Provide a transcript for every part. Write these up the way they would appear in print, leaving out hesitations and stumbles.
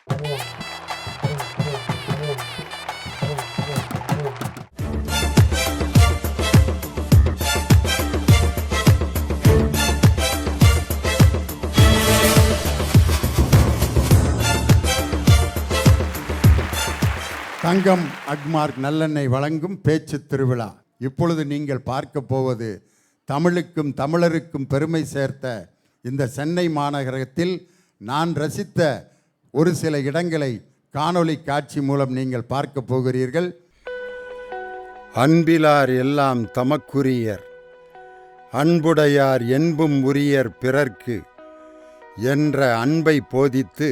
தங்கம் அக்மார்க் நல்லெண்ணெய் வழங்கும் பேச்சு திருவிழா. இப்பொழுது நீங்கள் பார்க்க போவது தமிழுக்கும் தமிழருக்கும் பெருமை சேர்த்த இந்த சென்னை மாநகரத்தில் நான் ரசித்த ஒரு சில இடங்களை காணொளி காட்சி மூலம் நீங்கள் பார்க்க போகிறீர்கள். அன்பிலார் எல்லாம் தமக்குரியர், அன்புடையார் என்பும் உரியர் பிறர்க்கு என்ற அன்பை போதித்து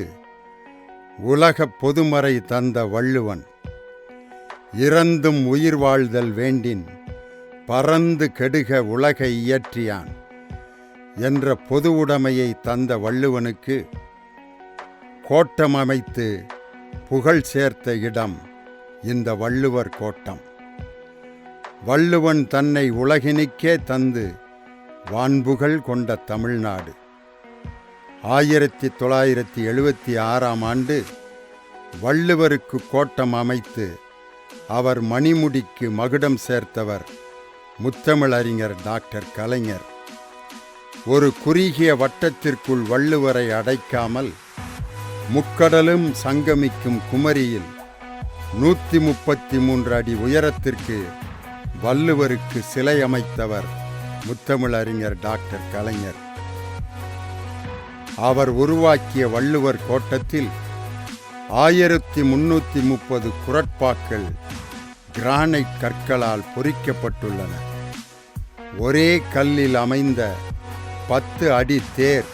உலகப் பொதுமறை தந்த வள்ளுவன், இறந்தும் உயிர் வாழ்தல் வேண்டின் பறந்து கெடுக உலகை இயற்றியான் என்ற பொது உடைமையை தந்த வள்ளுவனுக்கு கோட்டம் அமைத்து புகழ் சேர்த்த இடம் இந்த வள்ளுவர் கோட்டம். வள்ளுவன் தன்னை உலகினுக்கே தந்து வான்புகழ் கொண்ட தமிழ்நாடு. 1976 வள்ளுவருக்கு கோட்டம் அமைத்து அவர் மணிமுடிக்கு மகுடம் சேர்த்தவர் முத்தமிழறிஞர் டாக்டர் கலைஞர். ஒரு குறுகிய வட்டத்திற்குள் வள்ளுவரை அடைக்காமல் முக்கடலும் சங்கமிக்கும் குமரியில் 133 அடி உயரத்திற்கு வள்ளுவருக்கு சிலை அமைத்தவர் முத்தமிழறிஞர் டாக்டர் கலைஞர். அவர் உருவாக்கிய வள்ளுவர் கோட்டத்தில் 1330 குறட்பாக்கள் கிரானைட் கற்களால் பொறிக்கப்பட்டுள்ளன. ஒரே கல்லில் அமைந்த 10 அடி தேர்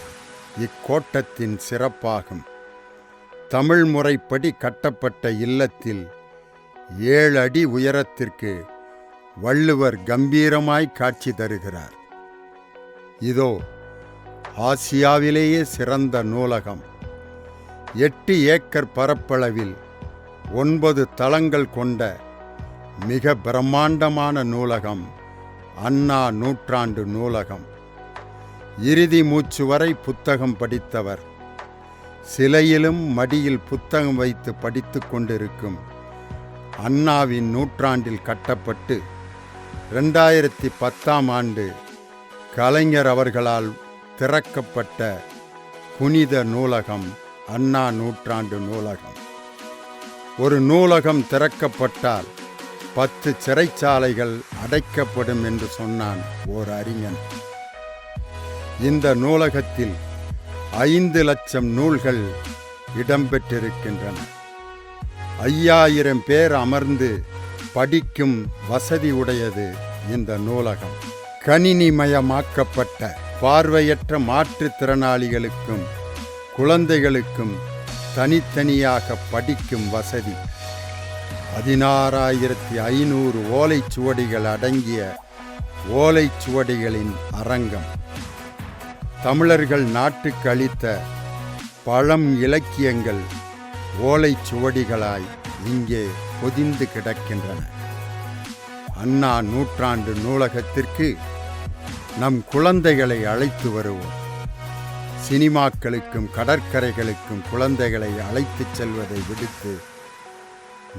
இக்கோட்டத்தின் சிறப்பாகும். தமிழ் முறைப்படி கட்டப்பட்ட இல்லத்தில் 7 அடி உயரத்திற்கு வள்ளுவர் கம்பீரமாய் காட்சி தருகிறார். இதோ ஆசியாவிலேயே சிறந்த நூலகம். 8 ஏக்கர் பரப்பளவில் 9 தளங்கள் கொண்ட மிக பிரம்மாண்டமான நூலகம் அண்ணா நூற்றாண்டு நூலகம். இறுதி மூச்சு வரை புத்தகம் படித்தவர், சிலையிலும் மடியில் புத்தகம் வைத்து படித்து கொண்டிருக்கும் அண்ணாவின் நூற்றாண்டில் கட்டப்பட்டு 2010 கலைஞர் அவர்களால் திறக்கப்பட்ட புனித நூலகம் அண்ணா நூற்றாண்டு நூலகம். ஒரு நூலகம் திறக்கப்பட்டால் 10 சிறைச்சாலைகள் அடைக்கப்படும் என்று சொன்னான் ஓர் அறிஞன். இந்த நூலகத்தில் 5 லட்சம் நூல்கள் இடம்பெற்றிருக்கின்றன. 5000 பேர் அமர்ந்து படிக்கும் வசதி உடையது இந்த நூலகம். கணினிமயமாக்கப்பட்ட பார்வையற்ற மாற்றுத்திறனாளிகளுக்கும் குழந்தைகளுக்கும் தனித்தனியாக படிக்கும் வசதி. 16,500 ஓலைச்சுவடிகள் அடங்கிய ஓலைச்சுவடிகளின் அரங்கம். தமிழர்கள் நாட்டுக்கு அளித்த பழம் இலக்கியங்கள் ஓலைச்சுவடிகளாய் இங்கே பொதிந்து கிடக்கின்றன. அண்ணா நூற்றாண்டு நூலகத்திற்கு நம் குழந்தைகளை அழைத்து வருவோம். சினிமாக்களுக்கும் கடற்கரைகளுக்கும் குழந்தைகளை அழைத்துச் செல்வதை விடுத்து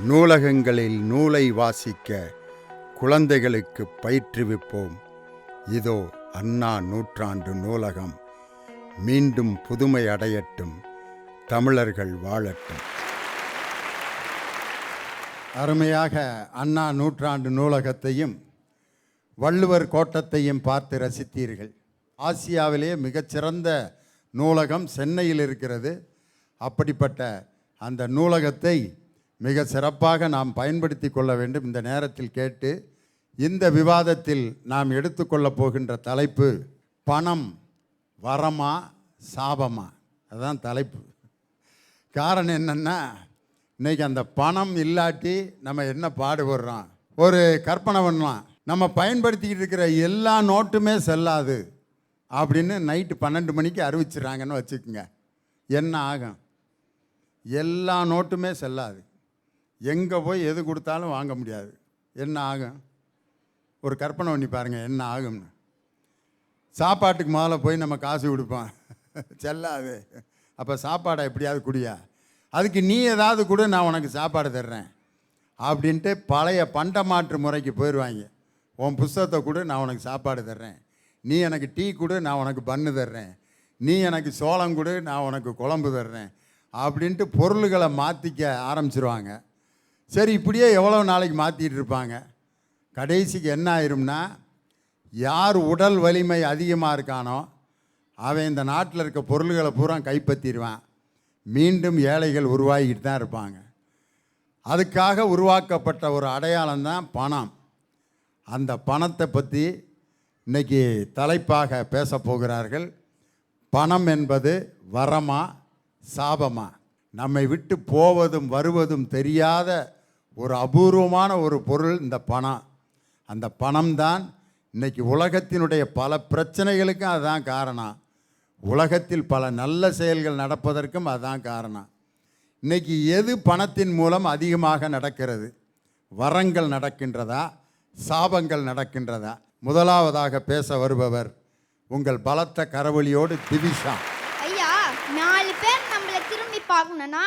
நூலகங்களில் நூலை வாசிக்க குழந்தைகளுக்கு பயிற்றுவிப்போம். இதோ அண்ணா நூற்றாண்டு நூலகம் மீண்டும் புதுமை அடையட்டும், தமிழர்கள் வாழட்டும். அருமையாக அண்ணா நூற்றாண்டு நூலகத்தையும் வள்ளுவர் கோட்டத்தையும் பார்த்து ரசித்தீர்கள். ஆசியாவிலே மிகச்சிறந்த நூலகம் சென்னையில் இருக்கிறது. அப்படிப்பட்ட அந்த நூலகத்தை மிக சிறப்பாக நாம் பயன்படுத்தி கொள்ள வேண்டும் இந்த நேரத்தில் கேட்டு, இந்த விவாதத்தில் நாம் எடுத்துக்கொள்ளப் போகின்ற தலைப்பு பணம் வரமா சாபமா, அதுதான் தலைப்பு. காரணம் என்னென்னா, இன்றைக்கி அந்த பணம் இல்லாட்டி நம்ம என்ன பாடுபடுறோம். ஒரு கற்பனை பண்ணலாம், நம்ம பயன்படுத்திக்கிட்டு இருக்கிற எல்லா நோட்டுமே செல்லாது அப்படின்னு நைட்டு 12 மணிக்கு அறிவிச்சிடறாங்கன்னு வச்சுக்கோங்க. என்ன ஆகும்? எல்லா நோட்டுமே செல்லாது. எங்கே போய் எது கொடுத்தாலும் வாங்க முடியாது. என்ன ஆகும்? ஒரு கற்பனை பண்ணி பாருங்கள் என்ன ஆகும்னு. சாப்பாட்டுக்கு முதல்ல போய் நம்ம காசு கொடுப்போம், செல்லாது. அப்போ சாப்பாடை எப்படியாவது குடியா. அதுக்கு நீ ஏதாவது கொடு, நான் உனக்கு சாப்பாடு தர்றேன் அப்படின்ட்டு பழைய பண்டமாற்று முறைக்கு போயிடுவாங்க. உன் புஸ்தகத்தை கொடு, நான் உனக்கு சாப்பாடு தர்றேன். நீ எனக்கு டீ கொடு, நான் உனக்கு பன்னு தர்றேன். நீ எனக்கு சோளம் கொடு, நான் உனக்கு குழம்பு தர்றேன் அப்படின்ட்டு பொருள்களை மாற்றிக்க ஆரம்பிச்சிருவாங்க. சரி, இப்படியே எவ்வளோ நாளைக்கு மாற்றிட்டு இருப்பாங்க. கடைசிக்கு என்ன ஆயிரும்னா, யார் உடல் வலிமை அதிகமாக இருக்கானோ அவன் இந்த நாட்டில் இருக்க பொருள்களை பூரா கைப்பற்றிடுவான். மீண்டும் ஏழைகள் உருவாகிக்கிட்டு தான் இருப்பாங்க. அதுக்காக உருவாக்கப்பட்ட ஒரு அடையாளம் தான் பணம். அந்த பணத்தை பற்றி இன்னைக்கு தலைப்பாக பேச போகிறார்கள். பணம் என்பது வரமா சாபமா? நம்மை விட்டு போவதும் வருவதும் தெரியாத ஒரு அபூர்வமான ஒரு பொருள் இந்த பணம். அந்த பணம்தான் இன்னைக்கு உலகத்தினுடைய பல பிரச்சனைகளுக்கும் அதுதான் காரணம். உலகத்தில் பல நல்ல செயல்கள் நடப்பதற்கும் அதுதான் காரணம். இன்னைக்கு எது பணத்தின் மூலம் அதிகமாக நடக்கிறது? வரங்கள் நடக்கின்றதா, சாபங்கள் நடக்கின்றதா? முதலாவதாக பேச வருபவர் உங்கள் பலத்த கரவொலியோடு திவிஷா. ஐயா, 4 பேர் நம்மளை திரும்பி பார்க்கணும்னா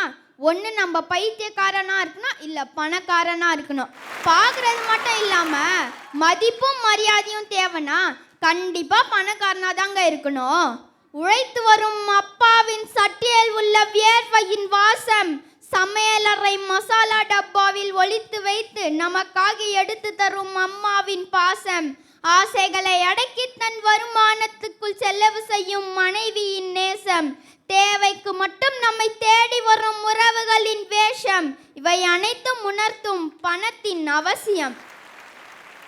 ஒன்று நம்ம பைத்தியக்காரனா இருக்கணும், இல்லை பணக்காரனா இருக்கணும். பார்க்குறது மட்டும் இல்லாமல் மதிப்பும் மரியாதையும் தேவைன்னா கண்டிப்பாக பணக்காரனா தாங்க இருக்கணும். உழைத்து வரும் அப்பாவின் சட்டியில் உள்ள வியர்வையின் வாசம் சமையலறை மசாலா டப்பாவில் ஒளித்து வைத்து நமக்காக எடுத்து தரும் அம்மாவின் பாசம், ஆசைகளை அடக்கி தன் வருமானத்துக்குள் செலவு செய்யும் மனைவியின் நேசம், தேவைக்கு மட்டும் நம்மை தேடி வரும் உறவுகளின் வேஷம், இவை அனைத்தும் உணர்த்தும் பணத்தின் அவசியம்.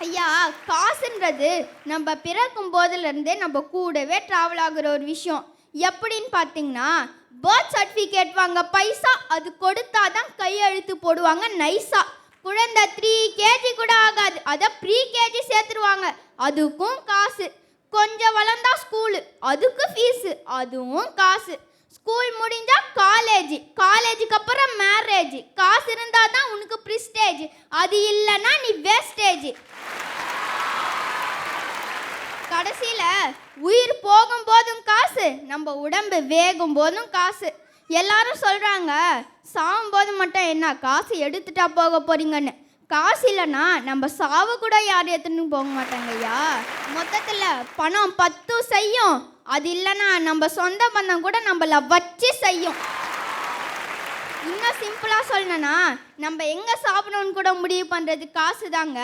ஐயா, காசுன்றது நம்ம பிறக்கும் போதிலிருந்தே நம்ம கூடவே ட்ராவல் ஆகுற ஒரு விஷயம். எப்படின்னு பார்த்தீங்கன்னா, பர்த் சர்டிஃபிகேட் வாங்க பைசா, அது கொடுத்தாதான் கையெழுத்து போடுவாங்க நைஸா. குழந்தை 3 kg கூட ஆகாது, அதை ப்ரீ கேஜி சேர்த்துருவாங்க, அதுக்கும் காசு. கொஞ்சம் வளர்ந்தா ஸ்கூலு, அதுக்கு ஃபீஸு, அதுவும் காசு. ஸ்கூல் முடிஞ்சா காலேஜ், காலேஜுக்கு அப்புறம் மேரேஜ். காசு இருந்தால் தான் உனக்கு ப்ரிஸ்டேஜ், அது இல்லைன்னா நீ வேஸ்டேஜ். கடைசியில் உயிர் போகும்போதும் காசு, நம்ம உடம்பு வேகும் போதும் காசு. எல்லாரும் சொல்கிறாங்க, சாகும்போது மட்டும் என்ன காசு எடுத்துட்டா போக போகிறீங்கன்னு. காசு இல்லைன்னா நம்ம சாவு கூட யாரும் எடுத்துன்னு போக மாட்டாங்க ஐயா. மொத்தத்தில் பணம் 10 செய்யும், அது இல்லைன்னா நம்ம சொந்த பந்தம் கூட நம்மளை வச்சு செய்யும். இன்னும் சிம்பிளாக சொல்லணும்னா, நம்ம எங்கே சாப்பிடணும்னு கூட முடிவு பண்ணுறது காசு தாங்க.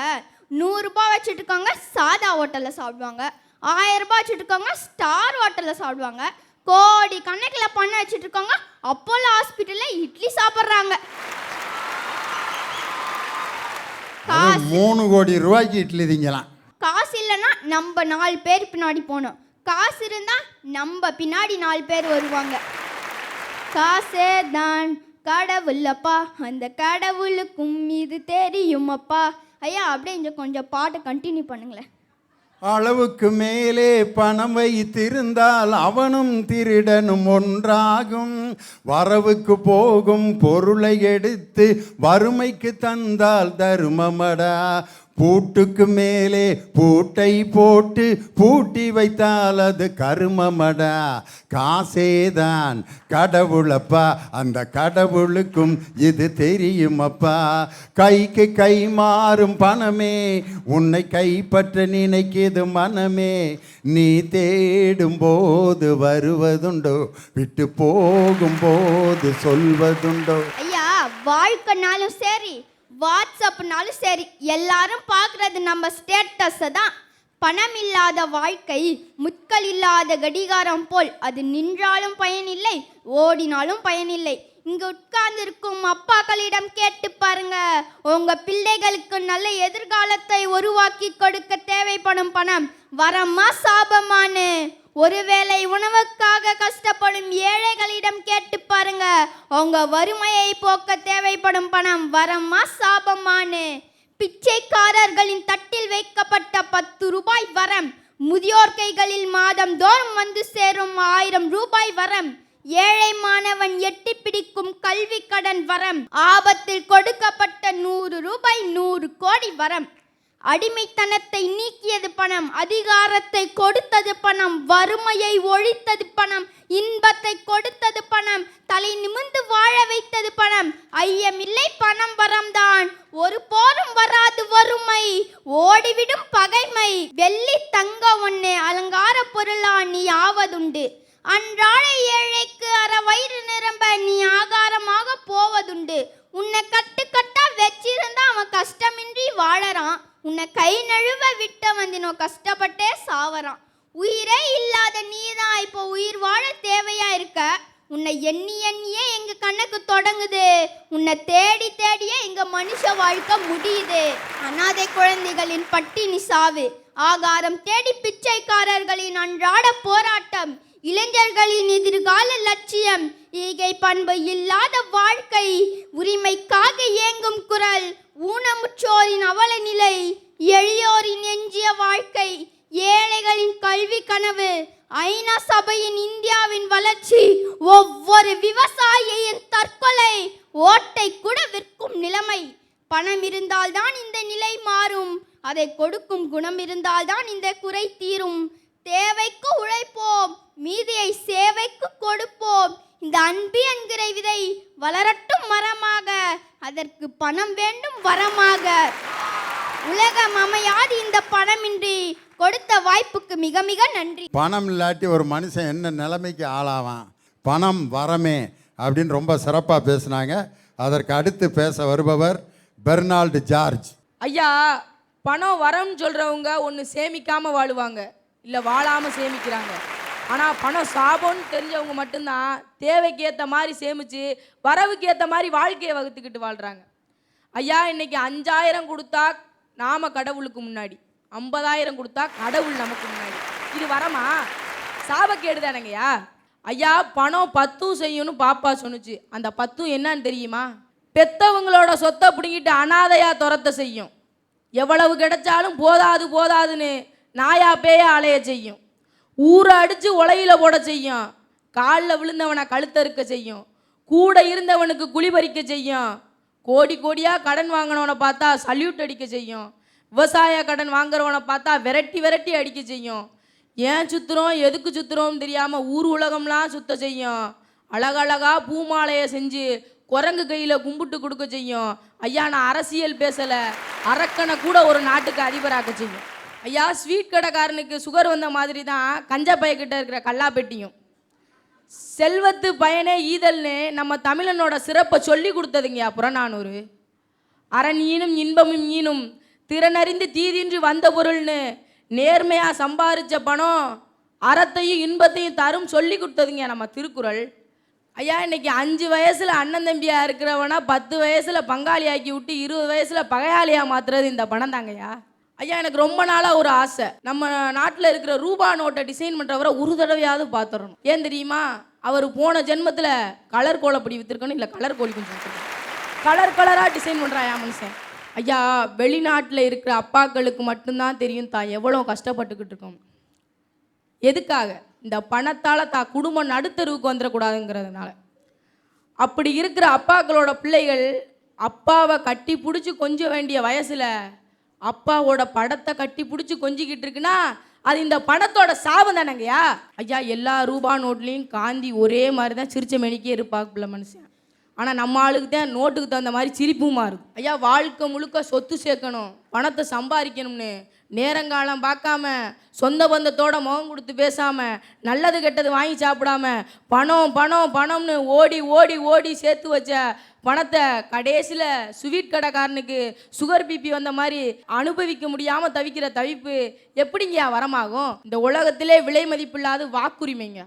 100 ரூபாய் வச்சுட்டு இருக்கவங்க சாதா ஹோட்டலில் சாப்பிடுவாங்க, 1000 ரூபாய் வச்சுட்டு இருக்கவங்க ஸ்டார் ஹோட்டலில் சாப்பிடுவாங்க, கோடி கணக்கில் பணம் வச்சுட்டு இருக்கவங்க அப்போலோ ஹாஸ்பிட்டலில் இட்லி சாப்பிட்றாங்க. 3 கோடி ரூபாய்க்கு இட்லி திங்கலாம். காசு இல்லைன்னா நம்ம 4 பேர் பின்னாடி போகணும், காசு இருந்தால் நம்ம பின்னாடி 4 பேர் வருவாங்க. காசே தான் கடவுளப்பா, அந்த கடவுளுக்கும் இது தெரியுமப்பா. ஐயா, அப்படியே கொஞ்சம் பாட்டை கண்டினியூ பண்ணுங்களேன். அளவுக்கு மேலே பணம் வைத்திருந்தால் அவனும் திருடனும் ஒன்றாகும். வரவுக்கு போகும் பொருளை எடுத்து வறுமைக்கு தந்தால் தருமமடா. பூட்டுக்கு மேலே பூட்டை போட்டு பூட்டி வைத்தால் அது கருமமடா. காசேதான் கடவுளப்பா, அந்த கடவுளுக்கும் இது தெரியுமப்பா. கைக்கு கை மாறும் பணமே உன்னை கைப்பற்ற நினைக்கிது மனமே. நீ தேடும் போது வருவதுண்டோ, விட்டு போகும்போது சொல்வதுண்டோ. ஐயா, வாழ்க்கைனாலும் சரி வாட்ஸ்அப்னாலும் சரி, எல்லாரும் பார்க்குறது நம்ம ஸ்டேட்டஸை தான். பணம் இல்லாத வாழ்க்கை முட்கள் இல்லாத கடிகாரம் போல், அது நின்றாலும் பயனில்லை, ஓடினாலும் பயனில்லை. இங்கே உட்கார்ந்திருக்கும் அப்பாக்களிடம் கேட்டு பாருங்க, உங்க பிள்ளைகளுக்கு நல்ல எதிர்காலத்தை உருவாக்கி கொடுக்க தேவைப்படும் பணம் வரமா சாபமானு. ஒருவேளை உணவுக்காக கஷ்டப்படும் ஏழைகளிடம் கேட்டு பாருங்க, உங்க வறுமையை போக்க தேவைப்படும் பணம் வரமா சாபமானு. பிச்சைக்காரர்களின் தட்டில் வைக்கப்பட்ட 10 ரூபாய் வரம், முதியோர் கைகளில் மாதம் தோறும் வந்து சேரும் 1000 ரூபாய் வரம். ஏழை மாணவன் எட்டி பிடிக்கும் கல்வி கடன் வரம், ஆபத்தில் கொடுக்கப்பட்ட 100 ரூபாய் 100 கோடி வரம். அடிமைத்தனத்தை நீக்கியது பணம், அதிகாரத்தை கொடுத்தது பணம், வறுமையை ஒழித்தது பணம், இன்பத்தை கொடுத்தது பணம், தலை நிமிர்ந்து வாழ வைத்தது பணம். ஐயமில்லை பணம் வரம்தான், ஒரு போரும் வராது வறுமை, ஓடிவிடும் பகைமை. வெள்ளி தங்க ஒண்ணு அலங்கார பொருளா நீ ஆவதுண்டு, அன்றாட ஏழைக்கு அற வயிறு நிரம்ப நீ ஆகாரமாக போவதுண்டு. உன்னை கட்டு கட்டா வச்சிருந்தா அவன் கஷ்டமின்றி வாழறான், உன்னை கை நழுவ விட்டவன் தினம் கஷ்டப்பட்டே சாவறான். உயிரே இல்லாத நீதான் இப்போ உயிர் வாழ தேவையா இருக்க. உன்னை எண்ணி எண்ணியே எங்க கணக்கு தொடங்குது, உன்னை தேடி தேடியே எங்க மனுஷ வாழ்க்கை முடியுது. அனாதை குழந்தைகளின் பட்டினி சாவு, ஆகாரம் தேடி பிச்சைக்காரர்களின் அன்றாட போராட்டம், இளைஞர்களின் எதிர்கால லட்சியம், ஈகை பண்பு இல்லாத வாழ்க்கை, உரிமைக்காக ஏங்கும் குரல், ஊனமுற்றோரின் அவல நிலை, எளியோரின் எஞ்சிய வாழ்க்கை, ஏழைகளின் கல்வி கனவு, ஐநா சபையின் இந்தியாவின் வளர்ச்சி, ஒவ்வொரு விவசாயியின் தற்கொலை, ஓட்டை கூட விற்கும் நிலைமை. பணம் இருந்தால்தான் இந்த நிலை மாறும், அதை கொடுக்கும் குணம் இருந்தால்தான் இந்த குறை தீரும். தேவைக்கு உழைப்போம், மீதியை சேவைக்கு கொடுப்போம். இந்த அன்பு என்கிற விதை வளரட்டும் மரமாக, அதற்கு பணம் வேண்டும் வரமாக. உலகம் அமையாது இந்த பணமின்றி, கொடுத்த வாய்ப்புக்கு மிக மிக நன்றி. பணம் இல்லாட்டி ஒரு மனுஷன் என்ன நிலைமைக்கு ஆளாவான், பணம் வரமே அப்படின்னு ரொம்ப சிறப்பாக பேசினாங்க. அதற்கு அடுத்து பேச வருபவர் பெர்னால்டு ஜார்ஜ். ஐயா, பணம் வரம்னு சொல்கிறவங்க ஒன்று சேமிக்காமல் வாழுவாங்க, இல்லை வாழாமல் சேமிக்கிறாங்க. ஆனால் பணம் சாபம்னு தெரிஞ்சவங்க மட்டும்தான் தேவைக்கு ஏற்ற மாதிரி சேமித்து வரவுக்கு ஏற்ற மாதிரி வாழ்க்கையை வகுத்துக்கிட்டு வாழ்கிறாங்க. ஐயா, இன்னைக்கு 5000 கொடுத்தா நாம கடவுளுக்கு முன்னாடி, 50,000 கொடுத்தா கடவுள் நமக்கு முன்னாடி. இது வரமா? சாபக்கேடு தானங்கய்யா. ஐயா, பணம் 10 செய்யணும்னு பாப்பா சொன்னுச்சு. அந்த 10 என்னன்னு தெரியுமா? பெத்தவங்களோட சொத்தை பிடிங்கிட்டு அனாதையா துரத்த செய்யும். எவ்வளவு கிடைச்சாலும் போதாது போதாதுன்னு நாயா பேய அலைய செய்யும். ஊரை அடித்து உலையில போட செய்யும். காலில் விழுந்தவனை கழுத்தறுக்க செய்யும். கூட இருந்தவனுக்கு குழிபறிக்க செய்யும். கோடி கோடியாக கடன் வாங்கினவனை பார்த்தா சல்யூட் அடிக்க செய்யும். விவசாய கடன் வாங்குறவனை பார்த்தா விரட்டி விரட்டி அடிக்க செய்யும். ஏன் சுற்றுறோம் எதுக்கு சுற்றுறோம்னு தெரியாமல் ஊர் உலகம்லாம் சுத்த செய்யும். அழகழகா பூமாலையை செஞ்சு குரங்கு கையில் கும்பிட்டு கொடுக்க செய்யும். ஐயா, நான் அரசியல் பேசலை, அரக்கனை கூட ஒரு நாட்டுக்கு அதிபராக்க செய்யும். ஐயா, ஸ்வீட் கடைக்காரனுக்கு சுகர் வந்த மாதிரி தான் கஞ்சா பையக்கிட்ட இருக்கிற கல்லாப்பெட்டியும். செல்வத்து பயனே ஈதல்னு நம்ம தமிழனோட சிறப்பை சொல்லி கொடுத்ததுங்கய்யா புறநானூறு. அரண் ஈனும் இன்பமும் ஈனும் திறனறிந்து தீதின்றி வந்த பொருள்னு நேர்மையாக சம்பாரித்த பணம் அறத்தையும் இன்பத்தையும் தரும் சொல்லி கொடுத்ததுங்க நம்ம திருக்குறள். ஐயா, இன்னைக்கு 5 வயசில் அண்ணன் தம்பியாக இருக்கிறவனா 10 வயசில் பங்காளி ஆக்கி விட்டு 20 வயசில் பகையாளியாக மாற்றுறது இந்த பணம் தாங்கய்யா. ஐயா, எனக்கு ரொம்ப நாளாக ஒரு ஆசை, நம்ம நாட்டில் இருக்கிற ரூபா நோட்டை டிசைன் பண்ணுறவரை ஒரு தடவையாவது பார்த்துடணும். ஏன் தெரியுமா? அவர் போன ஜென்மத்தில் கலர் கோலப்படி விற்றுருக்கணும், இல்லை கலர் கோழி கொஞ்சம் வச்சுருக்கணும். கலர் கலராக டிசைன் பண்ணுறாயா மனுஷன். ஐயா, வெளிநாட்டில் இருக்கிற அப்பாக்களுக்கு மட்டும்தான் தெரியும் தான் எவ்வளோ கஷ்டப்பட்டுக்கிட்டு இருக்கோம். எதுக்காக? இந்த பணத்தால் தான் குடும்பம் நடுத்தருவுக்கு வந்துடக்கூடாதுங்கிறதுனால. அப்படி இருக்கிற அப்பாக்களோட பிள்ளைகள் அப்பாவை கட்டி பிடிச்சி கொஞ்ச வேண்டிய வயசில் அப்பாவோட படத்தை கட்டி பிடிச்சி கொஞ்சிக்கிட்டு இருக்குன்னா அது இந்த பணத்தோட சாபம் தானங்கய்யா. ஐயா, எல்லா ரூபா நோட்லேயும் காந்தி ஒரே மாதிரி தான் சிரிச்ச மெனிக்கே இருப்பாக்குள்ள மனுஷன். ஆனால் நம்ம ஆளுக்கு தான் நோட்டுக்கு தகுந்த மாதிரி சிரிப்பும் மாறுது. ஐயா, வாழ்க்கை முழுக்க சொத்து சேர்க்கணும், பணத்தை சம்பாதிக்கணும்னு நேரங்காலம் பார்க்காம சொந்த பந்தத்தோட முகம் கொடுத்து பேசாமல் நல்லது கெட்டது வாங்கி சாப்பிடாம பணம் பணம் பணம்னு ஓடி ஓடி ஓடி சேர்த்து வச்ச பணத்தை கடைசியில் ஸ்வீட் கடைக்காரனுக்கு சுகர் பிபி வந்த மாதிரி அனுபவிக்க முடியாமல் தவிக்கிற தவிப்பு எப்படிங்கய்யா வரமாகும்? இந்த உலகத்திலே விலை மதிப்பில்லாத வாக்குரிமைங்க.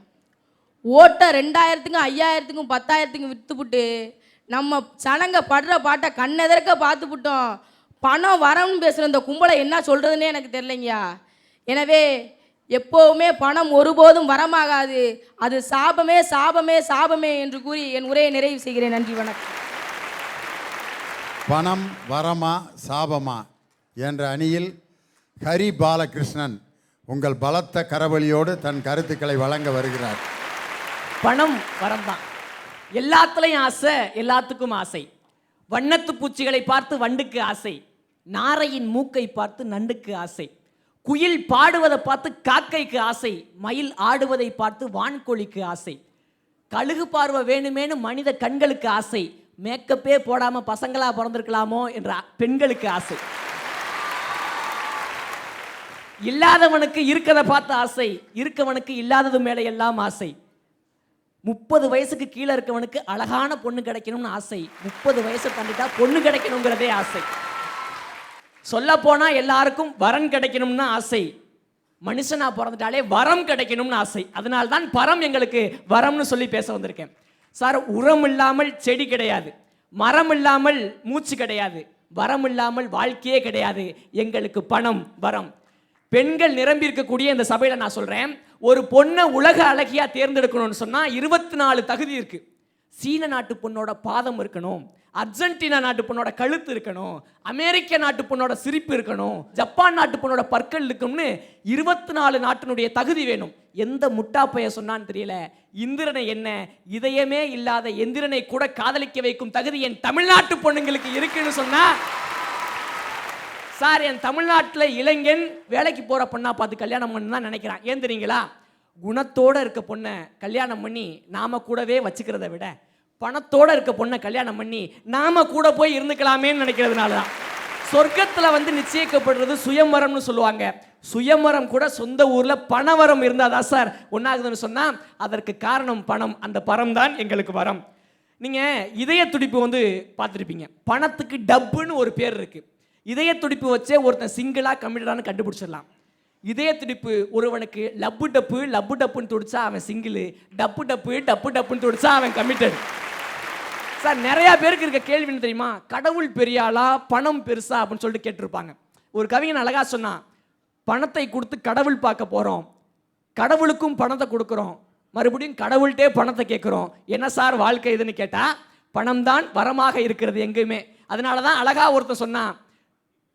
ஓட்டை 2000க்கும் 5000க்கும் 10,000க்கும் விற்றுப்புட்டு நம்ம சனங்க படுற பாட்டை கண்ணெதற்க பார்த்துப்புட்டோம். பணம் வரம்னு பேசுகிற இந்த கும்பலை என்ன சொல்கிறதுனே எனக்கு தெரியலைங்கய்யா. எனவே எப்போவுமே பணம் ஒருபோதும் வரமாகாது, அது சாபமே சாபமே சாபமே என்று கூறி என் உரையை நிறைவு செய்கிறேன். நன்றி, வணக்கம். பணம் வரமா சாபமா என்ற அணியில் ஹரி பாலகிருஷ்ணன் உங்கள் பலத்த கரவழியோடு தன் கருத்துக்களை வழங்க வருகிறார். பணம் வரம்தான், எல்லாத்துலேயும் ஆசை, எல்லாத்துக்கும் ஆசை. வண்ணத்து பூச்சிகளை பார்த்து வண்டுக்கு ஆசை, நாரையின் மூக்கை பார்த்து நண்டுக்கு ஆசை, குயில் பாடுவதை பார்த்து காக்கைக்கு ஆசை, மயில் ஆடுவதை பார்த்து வான்கோழிக்கு ஆசை, கழுகு பார்வை வேணுமேனு மனித கண்களுக்கு ஆசை, மேக்கப்பே போடாம பசங்களா பிறந்திருக்கலாமோ என்ற பெண்களுக்கு ஆசை, இல்லாதவனுக்கு இருக்கதை பார்த்து ஆசை, இருக்கவனுக்கு இல்லாதது மேல எல்லாம் ஆசை, 30 வயசுக்கு கீழே இருக்கவனுக்கு அழகான பொண்ணு கிடைக்கணும்னு ஆசை, 30 வயசை தாண்டிட்டா பொண்ணு கிடைக்கணுங்கிறதே ஆசை, சொல்ல போனா எல்லாருக்கும் வரன் கிடைக்கணும்னு ஆசை, மனுஷனா பிறந்துட்டாலே வரம் கிடைக்கணும்னு ஆசை. அதனால தான் பரம் எங்களுக்கு வரம்னு சொல்லி பேச வந்திருக்கேன். சார், உரம் இல்லாமல் செடி கிடையாது, மரம் இல்லாமல் மூச்சு கிடையாது, வரம் இல்லாமல் வாழ்க்கையே கிடையாது. எங்களுக்கு பணம் வரம். பெண்கள் நிரம்பி இருக்கக்கூடிய இந்த சபையில நான் சொல்றேன், ஒரு பொண்ணை உலக அழகியா தேர்ந்தெடுக்கணும்னு சொன்னா 24 தகுதி இருக்கு. சீன நாட்டு பொண்ணோட பாதம் இருக்கணும், அர்ஜென்டினா நாட்டு பொண்ணோட கழுத்து இருக்கணும், அமெரிக்க நாட்டு பொண்ணோட சிரிப்பு இருக்கணும், ஜப்பான் நாட்டு பொண்ணோட பற்கள் இருக்கும்னு 24 நாட்டினுடைய தகுதி வேணும். எந்த முட்டாப்பைய சொன்னான்னு தெரியல, இந்திரனை என்ன இதயமே இல்லாத எந்திரனை கூட காதலிக்க வைக்கும் தகுதி என் தமிழ்நாட்டு பொண்ணுங்களுக்கு இருக்குன்னு சொன்னா, சார், என் தமிழ்நாட்டில் இளைஞன் வேலைக்கு போற பொண்ணா பார்த்து கல்யாணம் பண்ணு தான் நினைக்கிறான். ஏன் தெரியுங்களா? குணத்தோட இருக்க பொண்ணை கல்யாணம் பண்ணி நாம கூடவே வச்சுக்கிறத விட பணத்தோட இருக்க பொண்ணை கல்யாணம் பண்ணி நாம கூட போய் இருந்துக்கலாமேன்னு நினைக்கிறதுனால தான். சொர்க்கத்தில் வந்து நிச்சயிக்கப்படுறது சுயமரம்னு சொல்லுவாங்க. சுயமரம் கூட சொந்த ஊர்ல பணவரம் இருந்தாதான் சார் ஒன்னாகுதுன்னு சொன்னா அதற்கு காரணம் பணம். அந்த பணம் தான் எங்களுக்கு வரம். நீங்க இதய துடிப்பு வந்து பார்த்துருப்பீங்க. பணத்துக்கு டப்புன்னு ஒரு பேர் இருக்கு. இதய துடிப்பு வச்சே ஒருத்தன் சிங்கிளா கம்மிட்டடான்னு கண்டுபிடிச்சிடலாம். இதய துடிப்பு ஒருவனுக்கு லப்பு டப்புன்னு துடிச்சா அவன் சிங்கிள், டப்பு டப்புன்னு துடிச்சா அவன் கமிட்டட். சார், நிறைய பேருக்கு இருக்க கேள்வி தெரியுமா? கடவுள் பெரியாளா பணம் பெருசா அப்படின்னு சொல்லிட்டு கேட்டிருப்பாங்க. ஒரு கவிஞன் அழகா சொன்னா, பணத்தை கொடுத்து கடவுள் பார்க்க போறோம், கடவுளுக்கும் பணத்தை கொடுக்குறோம், மறுபடியும் கடவுள்கிட்டே பணத்தை கேட்குறோம். என்ன சார் வாழ்க்கை இதுன்னு கேட்டா, பணம் தான் வரமாக இருக்கிறது எங்கேயுமே. அதனாலதான் அழகா ஒருத்தர் சொன்னா,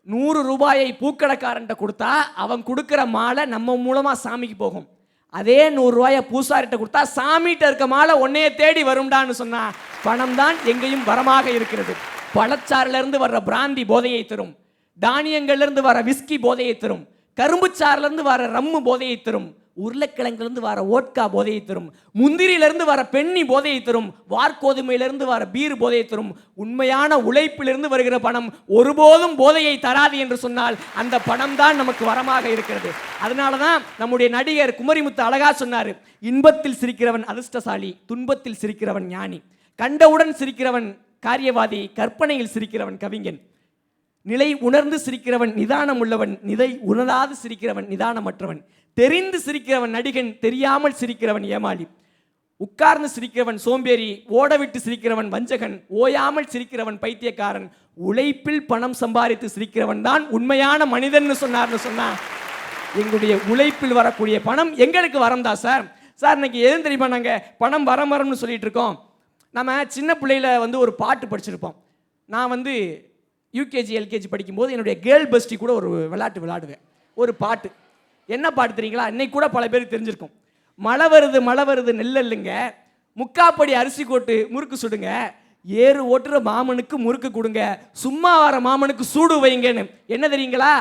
100 ரூபாயை பூக்கடைக்காரன்ட்ட கொடுத்தா அவன் கொடுக்குற மாலை நம்ம மூலமா சாமிக்கு போகும். அதே 100 ரூபாயை பூசாரிட்ட கொடுத்தா சாமிகிட்ட இருக்க மாலை உன்னையே தேடி வரும்டான்னு சொன்னா பணம் தான் எங்கேயும் வரமாக இருக்கிறது. பழச்சாறுல இருந்து வர்ற பிராந்தி போதையை தரும், தானியங்கள்ல இருந்து வர விஸ்கி போதையை தரும், கரும்புச்சாறுல இருந்து வர ரம்மு போதையை தரும், உருளைக்கிழங்கிலிருந்து வர ஓட்கா போதையை தரும், முந்திரியிலிருந்து வர பெண்ணி போதையை தரும், வார்கோதுமையிலிருந்து வர பீர் போதையை தரும். உண்மையான உழைப்பிலிருந்து வருகிற பணம் ஒருபோதும் போதையை தராது என்று சொன்னால் அந்த பணம் தான் நமக்கு வரமாக இருக்கிறது. அதனால தான் நம்முடைய நடிகர் குமரிமுத்து அழகா சொன்னார், இன்பத்தில் சிரிக்கிறவன் அதிர்ஷ்டசாலி, துன்பத்தில் சிரிக்கிறவன் ஞானி, கண்டவுடன் சிரிக்கிறவன் காரியவாதி, கற்பனையில் சிரிக்கிறவன் கவிஞன், நிலை உணர்ந்து சிரிக்கிறவன் நிதானம் உள்ளவன், நிலை உணராது சிரிக்கிறவன் நிதானமற்றவன், தெரிந்து சிரிக்கிறவன் நடிகன், தெரியாமல் சிரிக்கிறவன் ஏமாளி, உட்கார்ந்து சிரிக்கிறவன் சோம்பேறி, ஓடவிட்டு சிரிக்கிறவன் வஞ்சகன், ஓயாமல் சிரிக்கிறவன் பைத்தியக்காரன், உழைப்பில் பணம் சம்பாதித்து சிரிக்கிறவன் தான் உண்மையான மனிதன் சொன்னார்னு சொன்னா எங்களுடைய உழைப்பில் வரக்கூடிய பணம் எங்களுக்கு வரம் தான் சார். சார், இன்னைக்கு எதுவும் தெரியுமா? நாங்கள் பணம் வரம்னு சொல்லிட்டு இருக்கோம். நம்ம சின்ன பிள்ளையில வந்து ஒரு பாட்டு படிச்சிருப்போம். நான் வந்து யூகேஜி எல்கேஜி படிக்கும்போது என்னுடைய கேர்ள் பெஸ்டி கூட ஒரு விளையாட்டு விளையாடுவேன். ஒரு பாட்டு, என்ன பாட்டு தெரியுங்களா? இன்னைக்கு கூட பல பேருக்கு தெரிஞ்சிருக்கும். மழை வருது நெல்லுங்க, முக்காப்படி அரிசி கோட்டு முறுக்கு சுடுங்க, ஏறு ஓட்டுற மாமனுக்கு முறுக்கு கொடுங்க, சும்மா வர மாமனுக்கு சூடு வைங்கன்னு. என்ன தெரியுங்களா?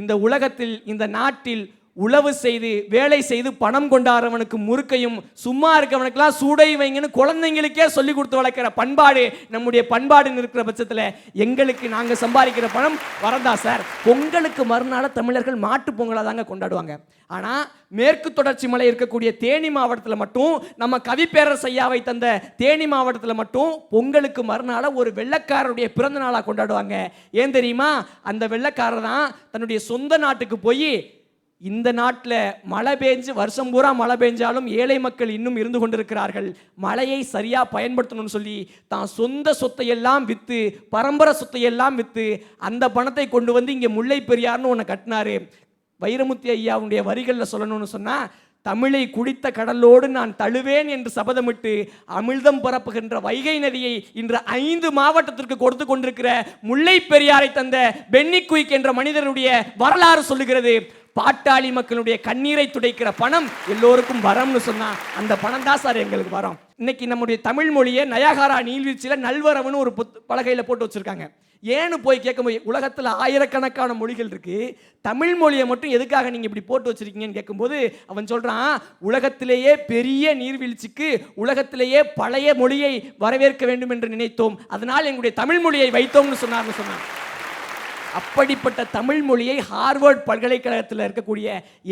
இந்த உலகத்தில் இந்த நாட்டில் உழவு செய்து வேலை செய்து பணம் கொண்டாடுறவனுக்கு முறுக்கையும் சும்மா இருக்கவனுக்கெல்லாம் சூடை வைங்கன்னு குழந்தைங்களுக்கே சொல்லி கொடுத்து வளர்க்கிற பண்பாடு நம்முடைய பண்பாடுன்னு இருக்கிற பட்சத்தில் எங்களுக்கு நாங்கள் சம்பாதிக்கிற பணம் வரதா சார். பொங்கலுக்கு மறுநாள் தமிழர்கள் மாட்டு பொங்கலாக தாங்க கொண்டாடுவாங்க. ஆனால் மேற்கு தொடர்ச்சி மலை இருக்கக்கூடிய தேனி மாவட்டத்தில் மட்டும், நம்ம கவிப்பேரரசு ஐயாவை தந்த தேனி மாவட்டத்தில் மட்டும் பொங்கலுக்கு மறுநாள் ஒரு வெள்ளைக்காரருடைய பிறந்த நாளாக கொண்டாடுவாங்க. ஏன் தெரியுமா? அந்த வெள்ளைக்காரர் தான் தன்னுடைய சொந்த நாட்டுக்கு போய், இந்த நாட்டில் மழை பெஞ்சு வருஷம் பூரா மழை பெஞ்சாலும் ஏழை மக்கள் இன்னும் இருந்து கொண்டிருக்கிறார்கள், மழையை சரியாக பயன்படுத்தணும்னு சொல்லி தான் சொந்த சொத்தையெல்லாம் விற்று, பரம்பரை சொத்தையெல்லாம் விற்று அந்த பணத்தை கொண்டு வந்து இங்கே முல்லை பெரியார்னு ஒன்று கட்டினாரு. வைரமுத்து ஐயாவுடைய வரிகளில் சொல்லணும்னு சொன்னால், தமிழை குடித்த கடலோடு நான் தழுவேன் என்று சபதமிட்டு அமிழ்தம் பரப்புகின்ற வைகை நதியை இன்று 5 மாவட்டத்திற்கு கொடுத்து கொண்டிருக்கிற முல்லை பெரியாரை தந்த பென்னி குயிக் என்ற மனிதனுடைய வரலாறு சொல்லுகிறது. பாட்டாளி மக்களுடைய கண்ணீரை துடைக்கிற பணம் எல்லோருக்கும் வரம்னு சொன்னா அந்த பணம் தான் சார் எங்களுக்கு வரும். இன்னைக்கு நம்முடைய தமிழ் மொழியை நயாகரா நீர்வீழ்ச்சியில நல்வரவுன்னு ஒரு பலகையில போட்டு வச்சிருக்காங்க. ஏன்னு போய் கேட்கும்போது உலகத்தில் ஆயிரக்கணக்கான மொழிகள் இருக்கு, தமிழ் மொழியை மட்டும் எதுக்காக நீங்க இப்படி போட்டு வச்சிருக்கீங்கன்னு கேட்கும்போது அவன் சொல்றான், உலகத்திலேயே பெரிய நீர்வீழ்ச்சிக்கு உலகத்திலேயே பழைய மொழியை வரவேற்க வேண்டும் என்று நினைத்தோம், அதனால் எங்களுடைய தமிழ் மொழியை வைத்தோம்னு சொன்னான். அப்படிப்பட்ட தமிழ் மொழியை ஹார்வர்ட் பல்கலைக்கழகத்தில் இருக்கக்கூடிய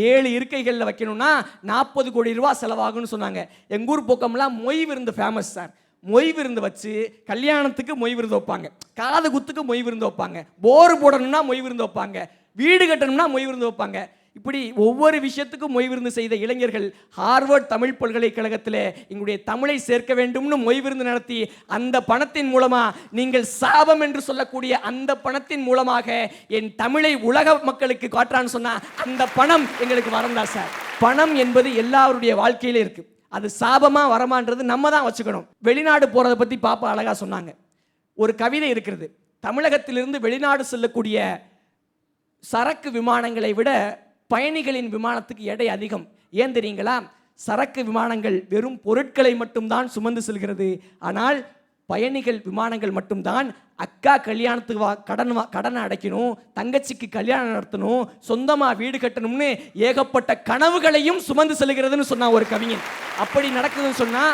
7 இருக்கைகளில் வைக்கணும்னா 40 கோடி ரூபாய் செலவாகும்னு சொன்னாங்க. எங்கூர் பக்கம்லாம் மொய் விருந்து ஃபேமஸ் சார். மொய் விருந்து வச்சு கல்யாணத்துக்கு மொய் விருந்து வைப்பாங்க, காது குத்துக்கு மொய் விருந்து வைப்பாங்க, போர் போடணும்னா மொய் விருந்து வைப்பாங்க, வீடு கட்டணும்னா மொய் விருந்து வைப்பாங்க. இப்படி ஒவ்வொரு விஷயத்துக்கும் மொய் விருந்து செய்த இளைஞர்கள் ஹார்வர்ட் தமிழ் பல்கலைக்கழகத்தில் எங்களுடைய தமிழை சேர்க்க வேண்டும்னு மொய் விருந்து நடத்தி அந்த பணத்தின் மூலமா நீங்கள் சாபம் என்று சொல்லக்கூடிய அந்த பணத்தின் மூலமாக என் தமிழை உலக மக்களுக்கு காட்டுறான்னு சொன்னா அந்த பணம் எங்களுக்கு வரந்தா சார். பணம் என்பது எல்லாருடைய வாழ்க்கையில இருக்கு, அது சாபமா வரமான்றது நம்ம தான் வச்சுக்கணும். வெளிநாடு போறதை பத்தி பாப்பா அழகா சொன்னாங்க. ஒரு கவிதை இருக்கிறது, தமிழகத்திலிருந்து வெளிநாடு செல்லக்கூடிய சரக்கு விமானங்களை விட பயணிகளின் விமானத்துக்கு எடை அதிகம். ஏன் தெரியுங்களா? சரக்கு விமானங்கள் வெறும் பொருட்களை மட்டும்தான் சுமந்து செல்கிறது, ஆனால் பயணிகள் விமானங்கள் மட்டும்தான் அக்கா கல்யாணத்துக்கு கடனை அடைக்கணும், தங்கச்சிக்கு கல்யாணம் நடத்தணும், சொந்தமாக வீடு கட்டணும்னு ஏகப்பட்ட கனவுகளையும் சுமந்து செல்கிறதுன்னு சொன்னா ஒரு கவிஞன். அப்படி நடக்குதுன்னு சொன்னா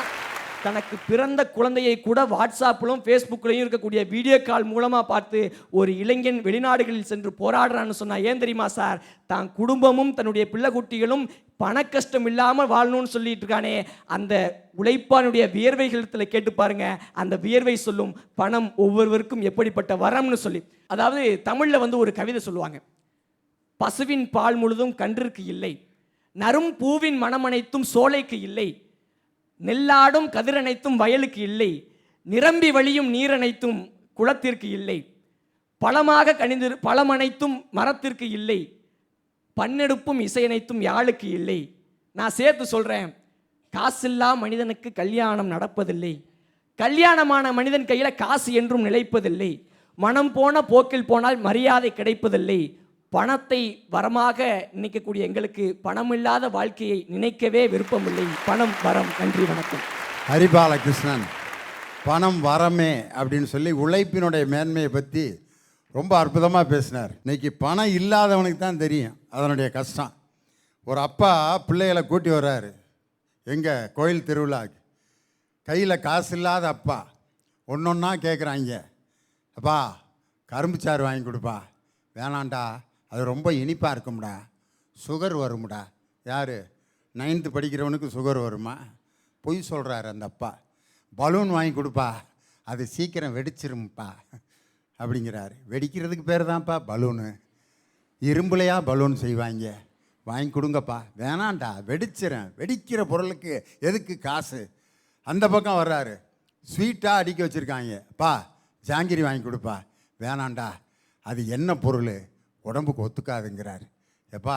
தனக்கு பிறந்த குழந்தையை கூட வாட்ஸ்அப்பிலும் ஃபேஸ்புக்லையும் இருக்கக்கூடிய வீடியோ கால் மூலமாக பார்த்து ஒரு இளைஞன் வெளிநாடுகளில் சென்று போராடுறான்னு சொன்னா ஏன் தெரியுமா சார்? தான் குடும்பமும் தன்னுடைய பிள்ளை குட்டிகளும் பண கஷ்டம் இல்லாமல் வாழணும்னு சொல்லிட்டு இருக்கானே, அந்த உழைப்பானுடைய வியர்வைகளத்தில் கேட்டு பாருங்க, அந்த வியர்வை சொல்லும் பணம் ஒவ்வொருவருக்கும் எப்படிப்பட்ட வரம்னு சொல்லி. அதாவது தமிழில் ஒரு கவிதை சொல்லுவாங்க, பசுவின் பால் முழுதும் கன்றிற்கு இல்லை, நரும் பூவின் மணமனைத்தும் சோலைக்கு இல்லை, நெல்லாடும் கதிரனைத்தும் வயலுக்கு இல்லை, நிரம்பி வழியும் நீரனைத்தும் குளத்திற்கு இல்லை, பழமாக கனிந்து பழமனைத்தும் மரத்திற்கு இல்லை, பன்னெடுப்பும் இசையனைத்தும் யாழுக்கு இல்லை. நான் சேர்த்து சொல்றேன், காசில்லா மனிதனுக்கு கல்யாணம் நடப்பதில்லை, கல்யாணமான மனிதன் கையில காசு என்றும் நிலைப்பதில்லை, மனம் போன போக்கில் போனால் மரியாதை கிடைப்பதில்லை. பணத்தை வரமாக நினைக்கக்கூடிய எங்களுக்கு பணமில்லாத வாழ்க்கையை நினைக்கவே விருப்பமில்லை. பணம் வரம். நன்றி, வணக்கம். ஹரிபாலகிருஷ்ணன் பணம் வரமே அப்படின்னு சொல்லி உழைப்பினுடைய மேன்மையை பற்றி ரொம்ப அற்புதமாக பேசினார். இன்னைக்கு பணம் இல்லாதவனுக்கு தான் தெரியும் அதனுடைய கஷ்டம். ஒரு அப்பா பிள்ளைகளை கூட்டி வர்றாரு எங்கே கோயில் திருவிழாக்கு, கையில் காசு இல்லாத அப்பா ஒன்றொன்னா கேட்குறாங்க, அப்பா கரும்பு சாறு வாங்கி கொடுப்பா. வேணாண்டா, அது ரொம்ப இனிப்பாக இருக்கும்டா, சுகர் வரும்டா. யார்? 9th படிக்கிறவனுக்கு சுகர் வருமா? பொய் சொல்கிறாரு அந்த அப்பா. பலூன் வாங்கி கொடுப்பா, அது சீக்கிரம் வெடிச்சிரும்ப்பா அப்படிங்கிறாரு. வெடிக்கிறதுக்கு பேர் தான்ப்பா பலூனு, இரும்புலையா பலூன் செய்வாங்க, வாங்கி கொடுங்கப்பா. வேணாண்டா, வெடிச்சிடறேன், வெடிக்கிற பொருளுக்கு எதுக்கு காசு? அந்த பக்கம் வர்றாரு, ஸ்வீட்டாக அடிக்க வச்சுருக்காங்க, அப்பா ஜாங்கிரி வாங்கி கொடுப்பா. வேணாண்டா, அது என்ன பொருள், உடம்புக்கு ஒத்துக்காதுங்கிறாரு. எப்பா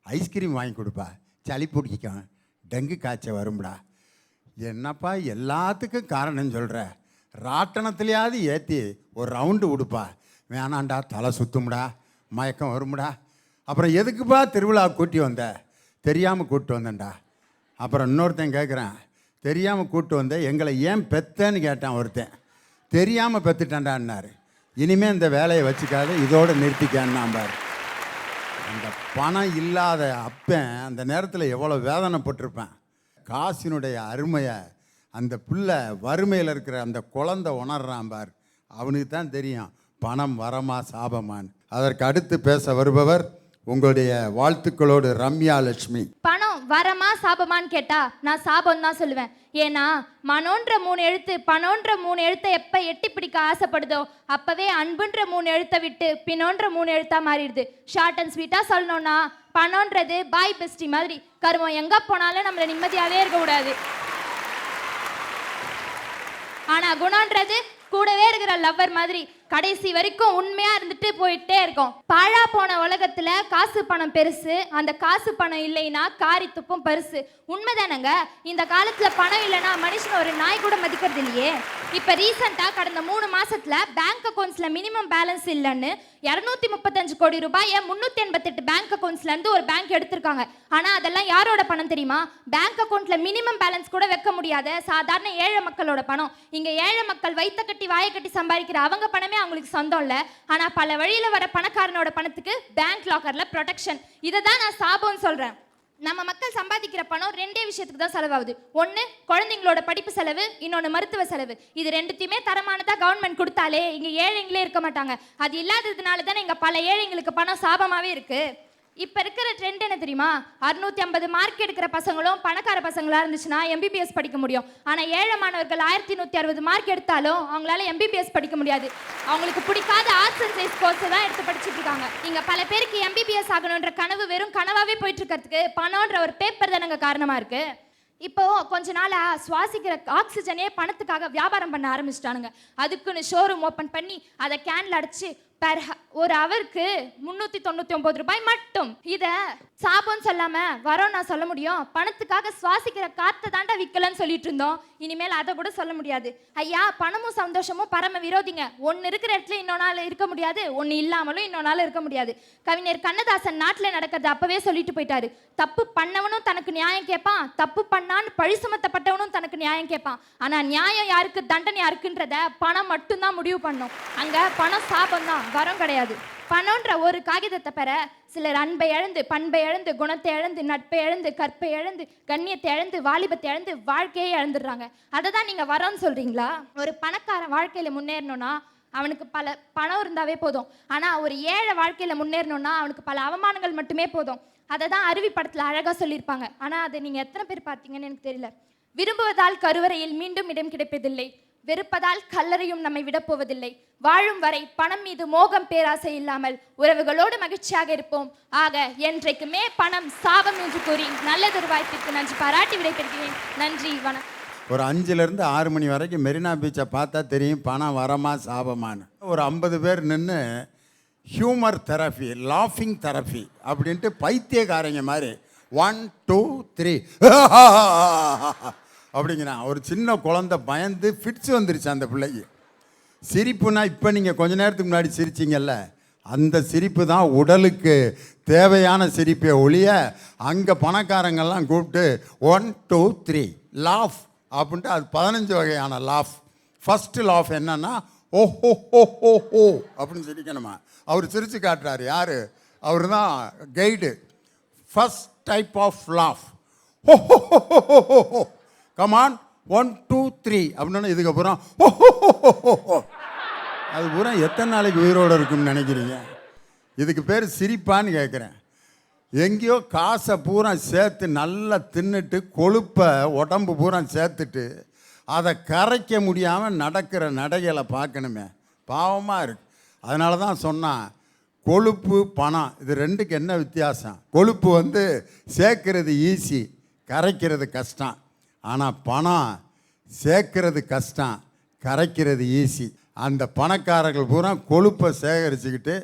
ஐஸ்கிரீம் வாங்கி கொடுப்பா, சளி பிடிக்கும், டெங்கு காய்ச்சல் வரும்டா. என்னப்பா எல்லாத்துக்கும் காரணம் சொல்கிற, ராட்டணத்துலையாவது ஏற்றி ஒரு ரவுண்டு விடுப்பா. வேணாண்டா, தலை சுத்தும்டா, மயக்கம் வரும்டா. அப்புறம் எதுக்குப்பா திருவிழா கூட்டி வந்த? தெரியாமல் கூப்பிட்டு வந்தேன்டா. அப்புறம் இன்னொருத்தன் கேட்குறேன், தெரியாமல் கூப்பிட்டு வந்தேன், எங்களை ஏன் பெத்தேன்னு கேட்டான் ஒருத்தன். தெரியாமல் பெத்துட்டான்டான்னாரு. இனிமேல் இந்த வேலையை வச்சுக்காது, இதோடு நிறுத்திக்கான்னு பாரு. அந்த பணம் இல்லாத அப்பன் அந்த நேரத்தில் எவ்வளோ வேதனைப்பட்டிருப்பேன். காசினுடைய அருமையை அந்த பிள்ளை வறுமையில் இருக்கிற அந்த குழந்தை உணர்றான் பார், அவனுக்கு தான் தெரியும் பணம் வரமா சாபமான்னு. அதற்கு அடுத்து பேச வருபவர் உங்களுடைய வாழ்த்துக்களோடு ரம்யா லட்சுமி. பணம் வரமா சாபமான்னு கேட்டா நான் சாபம் தான் சொல்லுவேன். ஏன்னா மனோன்ற 3 எழுத்து பணோன்ற 3 எழுத்தை எப்ப எட்டி பிடிக்க ஆசைப்படுதோ அப்பவே அன்புன்ற 3 எழுத்தை விட்டு பின்னோன்ற 3 எழுத்தா மாறிடுது. ஷார்ட் அண்ட் ஸ்வீட்டா சொல்லணும்னா பணம்ன்றது பாய் பெஸ்டி மாதிரி, கருவம் எங்க போனாலும் நம்மள நிம்மதியாவே இருக்க கூடாது. ஆனா குணம்ன்றது கூடவே இருக்கிற லவ்வர் மாதிரி, கடைசி வரைக்கும் உண்மையா இருந்துட்டு போயிட்டே இருக்கோம். பாழா போன உலகத்துல காசு பணம் பெருசு, அந்த காசு பணம் இல்லைன்னா காரி துப்பும் பரிசு. உண்மைதானங்க. இந்த காலத்துல பணம் இல்லைன்னா மனுஷன் ஒரு நாய் கூட மதிக்கிறது இல்லையே. இப்ப ரீசெண்டா கடந்த 3 மாசத்துல பேங்க் அக்கௌண்ட்ஸ்ல மினிமம் பேலன்ஸ் இல்லைன்னு 235 கோடி ரூபாயை 388 பேங்க் அக்கௌண்ட்ஸ்ல இருந்து ஒரு பேங்க் எடுத்திருக்காங்க. ஆனா அதெல்லாம் யாரோட பணம் தெரியுமா? பேங்க் அக்கௌண்ட்ல மினிமம் பேலன்ஸ் கூட வைக்க முடியாத சாதாரண ஏழை மக்களோட பணம். இங்க ஏழை மக்கள் வயித்த கட்டி வாயை கட்டி சம்பாதிக்கிற அவங்க பணமே அவங்களுக்கு சொந்தம் இல்ல. ஆனா பல வழியில வர பணக்காரனோட பணத்துக்கு பேங்க் லாக்கர்ல ப்ரொடெக்ஷன். இதை தான் நான் சாபம்னு சொல்றேன். நம்ம மக்கள் சம்பாதிக்கிற பணம் 2 விஷயத்துக்கு தான் செலவாகுது. ஒன்று குழந்தைங்களோட படிப்பு செலவு, இன்னொன்று மருத்துவ செலவு. இது 2த்தையுமே தரமானதா கவர்மெண்ட் கொடுத்தாலே இங்கே ஏழைங்களே இருக்க மாட்டாங்க. அது இல்லாததுனால தானே இங்கே பல ஏழைங்களுக்கு பணம் சாபமாகவே இருக்கு. இப்போ இருக்கிற ட்ரெண்ட் என்ன தெரியுமா? 650 மார்க் எடுக்கிற பசங்களும் பணக்கார பசங்களாக இருந்துச்சுன்னா எம்பிபிஎஸ் படிக்க முடியும். ஆனால் ஏழை மாணவர்கள் 1160 மார்க் எடுத்தாலும் அவங்களால எம்பிபிஎஸ் படிக்க முடியாது. அவங்களுக்கு பிடிக்காத ஆர்ட்ஸ் அண்ட் சயின்ஸ் கோர்ஸை தான் எடுத்து படிச்சுட்டு இருக்காங்க. இங்கே பல பேருக்கு எம்பிபிஎஸ் ஆகணுன்ற கனவு வெறும் கனவாகவே போயிட்டு இருக்கிறதுக்கு பணம்ன்ற ஒரு பேப்பர் தானங்க காரணமாக இருக்கு. இப்போ கொஞ்ச நாளா சுவாசிக்கிற ஆக்சிஜனே பணத்துக்காக வியாபாரம் பண்ண ஆரம்பிச்சிட்டானுங்க. அதுக்குன்னு ஷோரூம் ஓப்பன் பண்ணி அதை கேன்ல அடிச்சு ஒரு ஹவருக்கு 399 ரூபாய் மட்டும். இத சாபம் சொல்லாம வரோம் நான் சொல்ல முடியும்? பணத்துக்காக சுவாசிக்கிற காற்றை தாண்டா விற்கலன்னு சொல்லிட்டு இருந்தோம். இனிமேல் அதை கூட சொல்ல முடியாது. ஐயா, பணமும் சந்தோஷமும் பரம விரோதிங்க. ஒன்று இருக்கிற இடத்துல இன்னொரு நாள் இருக்க முடியாது, ஒன்று இல்லாமலும் இன்னொரு நாள் இருக்க முடியாது. கவிஞர் கண்ணதாசன் நாட்டில் நடக்கிறது அப்பவே சொல்லிட்டு போயிட்டாரு. தப்பு பண்ணவனும் தனக்கு நியாயம் கேட்பான், தப்பு பண்ணான்னு பழி சுமத்தப்பட்டவனும் தனக்கு நியாயம் கேட்பான். ஆனா நியாயம் யாருக்கு தண்டனை யாருக்குன்றத பணம் மட்டும்தான் முடிவு பண்ணும். அங்க பணம் சாபம் தான், வரம் கிடையாது. பணம்ன்ற ஒரு காகிதத்தை பெற சிலர் அன்பை இழந்து, பண்பை இழந்து, குணத்தை இழந்து, நட்பை இழந்து, கற்பை இழந்து, கண்ணியத்தை இழந்து, வாலிபத்தை இழந்து, வாழ்க்கையே இழந்துடுறாங்க. அதை தான் நீங்க வரம்னு சொல்றீங்களா? ஒரு பணக்காரன் வாழ்க்கையில முன்னேறணும்னா அவனுக்கு பல பணம் இருந்தாவே போதும். ஆனா ஒரு ஏழை வாழ்க்கையில முன்னேறணும்னா அவனுக்கு பல அவமானங்கள் மட்டுமே போதும். அதை தான் அருவி படத்துல அழகா சொல்லியிருப்பாங்க. ஆனா அதை நீங்க எத்தனை பேர் பார்த்தீங்கன்னு எனக்கு தெரியல. விரும்புவதால் கருவறையில் மீண்டும் இடம் கிடைப்பதில்லை, வெறுப்பதால் கல்லறையும் நம்மை விட போவதில்லை. வாழும் வரை பணம் மீது மோகம் பேராசை இல்லாமல் உறவுகளோடு மகிழ்ச்சியாக இருப்போம். ஆக என்றைக்குமே பணம் சாபம் என்று கூறி நல்லதொரு வாய்ப்பிற்கு நன்றி பாராட்டி விடைபெறுகிறேன். நன்றி, வணக்கம். ஒரு 5லேருந்து 6 மணி வரைக்கும் மெரினா பீச்சை பார்த்தா தெரியும் பணம் வரமா சாபமானு. ஒரு 50 பேர் நின்று ஹியூமர் தெரப்பி, லாஃபிங் தெரப்பி அப்படின்ட்டு பைத்தியக்காரங்க மாதிரி 1 2 3 அப்படிங்கிறான். ஒரு சின்ன குழந்தை பயந்து ஃபிட்ஸ் வந்துருச்சு அந்த பிள்ளைக்கு. சிரிப்புனா இப்போ நீங்கள் கொஞ்ச நேரத்துக்கு முன்னாடி சிரிச்சிங்கல்ல, அந்த சிரிப்பு தான் உடலுக்கு தேவையான சிரிப்பை ஒழிய அங்கே பணக்காரங்கள்லாம் கூப்பிட்டு 1 2 3 லாஃப் அப்படின்ட்டு அது 15 வகையான லாஃப். ஃபஸ்ட்டு லாஃப் என்னன்னா ஓஹோ ஹோ ஹோ ஹோ அப்படின்னு சிரிக்கணுமா. அவர் சிரித்து காட்டுறாரு. யார்? அவர் தான் guide. First type of laugh ho ho ho ho ஹோ. கமான் 1 2 3 அப்படின்னா இதுக்கப்புறம் அது பூரா எத்தனை நாளைக்கு உயிரோடு இருக்குன்னு நினைக்கிறீங்க? இதுக்கு பேர் சிரிப்பான்னு கேட்குறேன். எங்கேயோ காசை பூரா சேர்த்து நல்லா தின்னுட்டு கொழுப்பை உடம்பு பூரா சேர்த்துட்டு அதை கரைக்க முடியாமல் நடக்கிற நடைகளை பார்க்கணுமே, பாவமாக இருக்கு. அதனால தான் சொன்னான் கொழுப்பு பணம் இது ரெண்டுக்கு என்ன வித்தியாசம். கொழுப்பு சேர்க்கறது ஈஸி, கரைக்கிறது கஷ்டம். ஆனால் பணம் சேர்க்கறது கஷ்டம், கரைக்கிறது ஈஸி. அந்த பணக்காரர்கள் பூரா கொழுப்பை சேகரிச்சுக்கிட்டு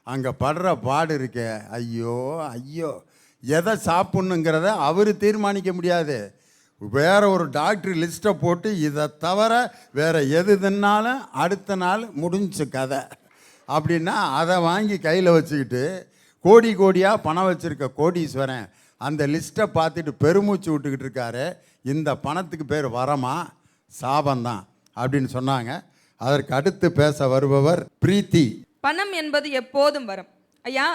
அங்கே படுற பாடு இருக்கே, ஐயோ ஐயோ. எதை சாப்பிட்ணுங்கிறத அவர் தீர்மானிக்க முடியாது. வேற ஒரு டாக்டர் லிஸ்ட்டை போட்டு இதை தவிர வேற எது தின்னாலும் அடுத்த நாள் முடிஞ்சு கதை அப்படின்னா அதை வாங்கி கையில் வச்சுக்கிட்டு கோடி கோடியாக பணம் வச்சுருக்க கோடீஸ்வரன் அந்த லிஸ்ட்டை பார்த்துட்டு பெருமூச்சு விட்டுக்கிட்டு இருக்காரு. இந்த பணத்துக்கு பேர் வரமா சாபந்தான் அப்படின்னு சொன்னாங்க. அதற்கு அடுத்து பேச வருபவர் பிரீத்தி. பணம் என்பது எப்போதும் வரும். ஐயா,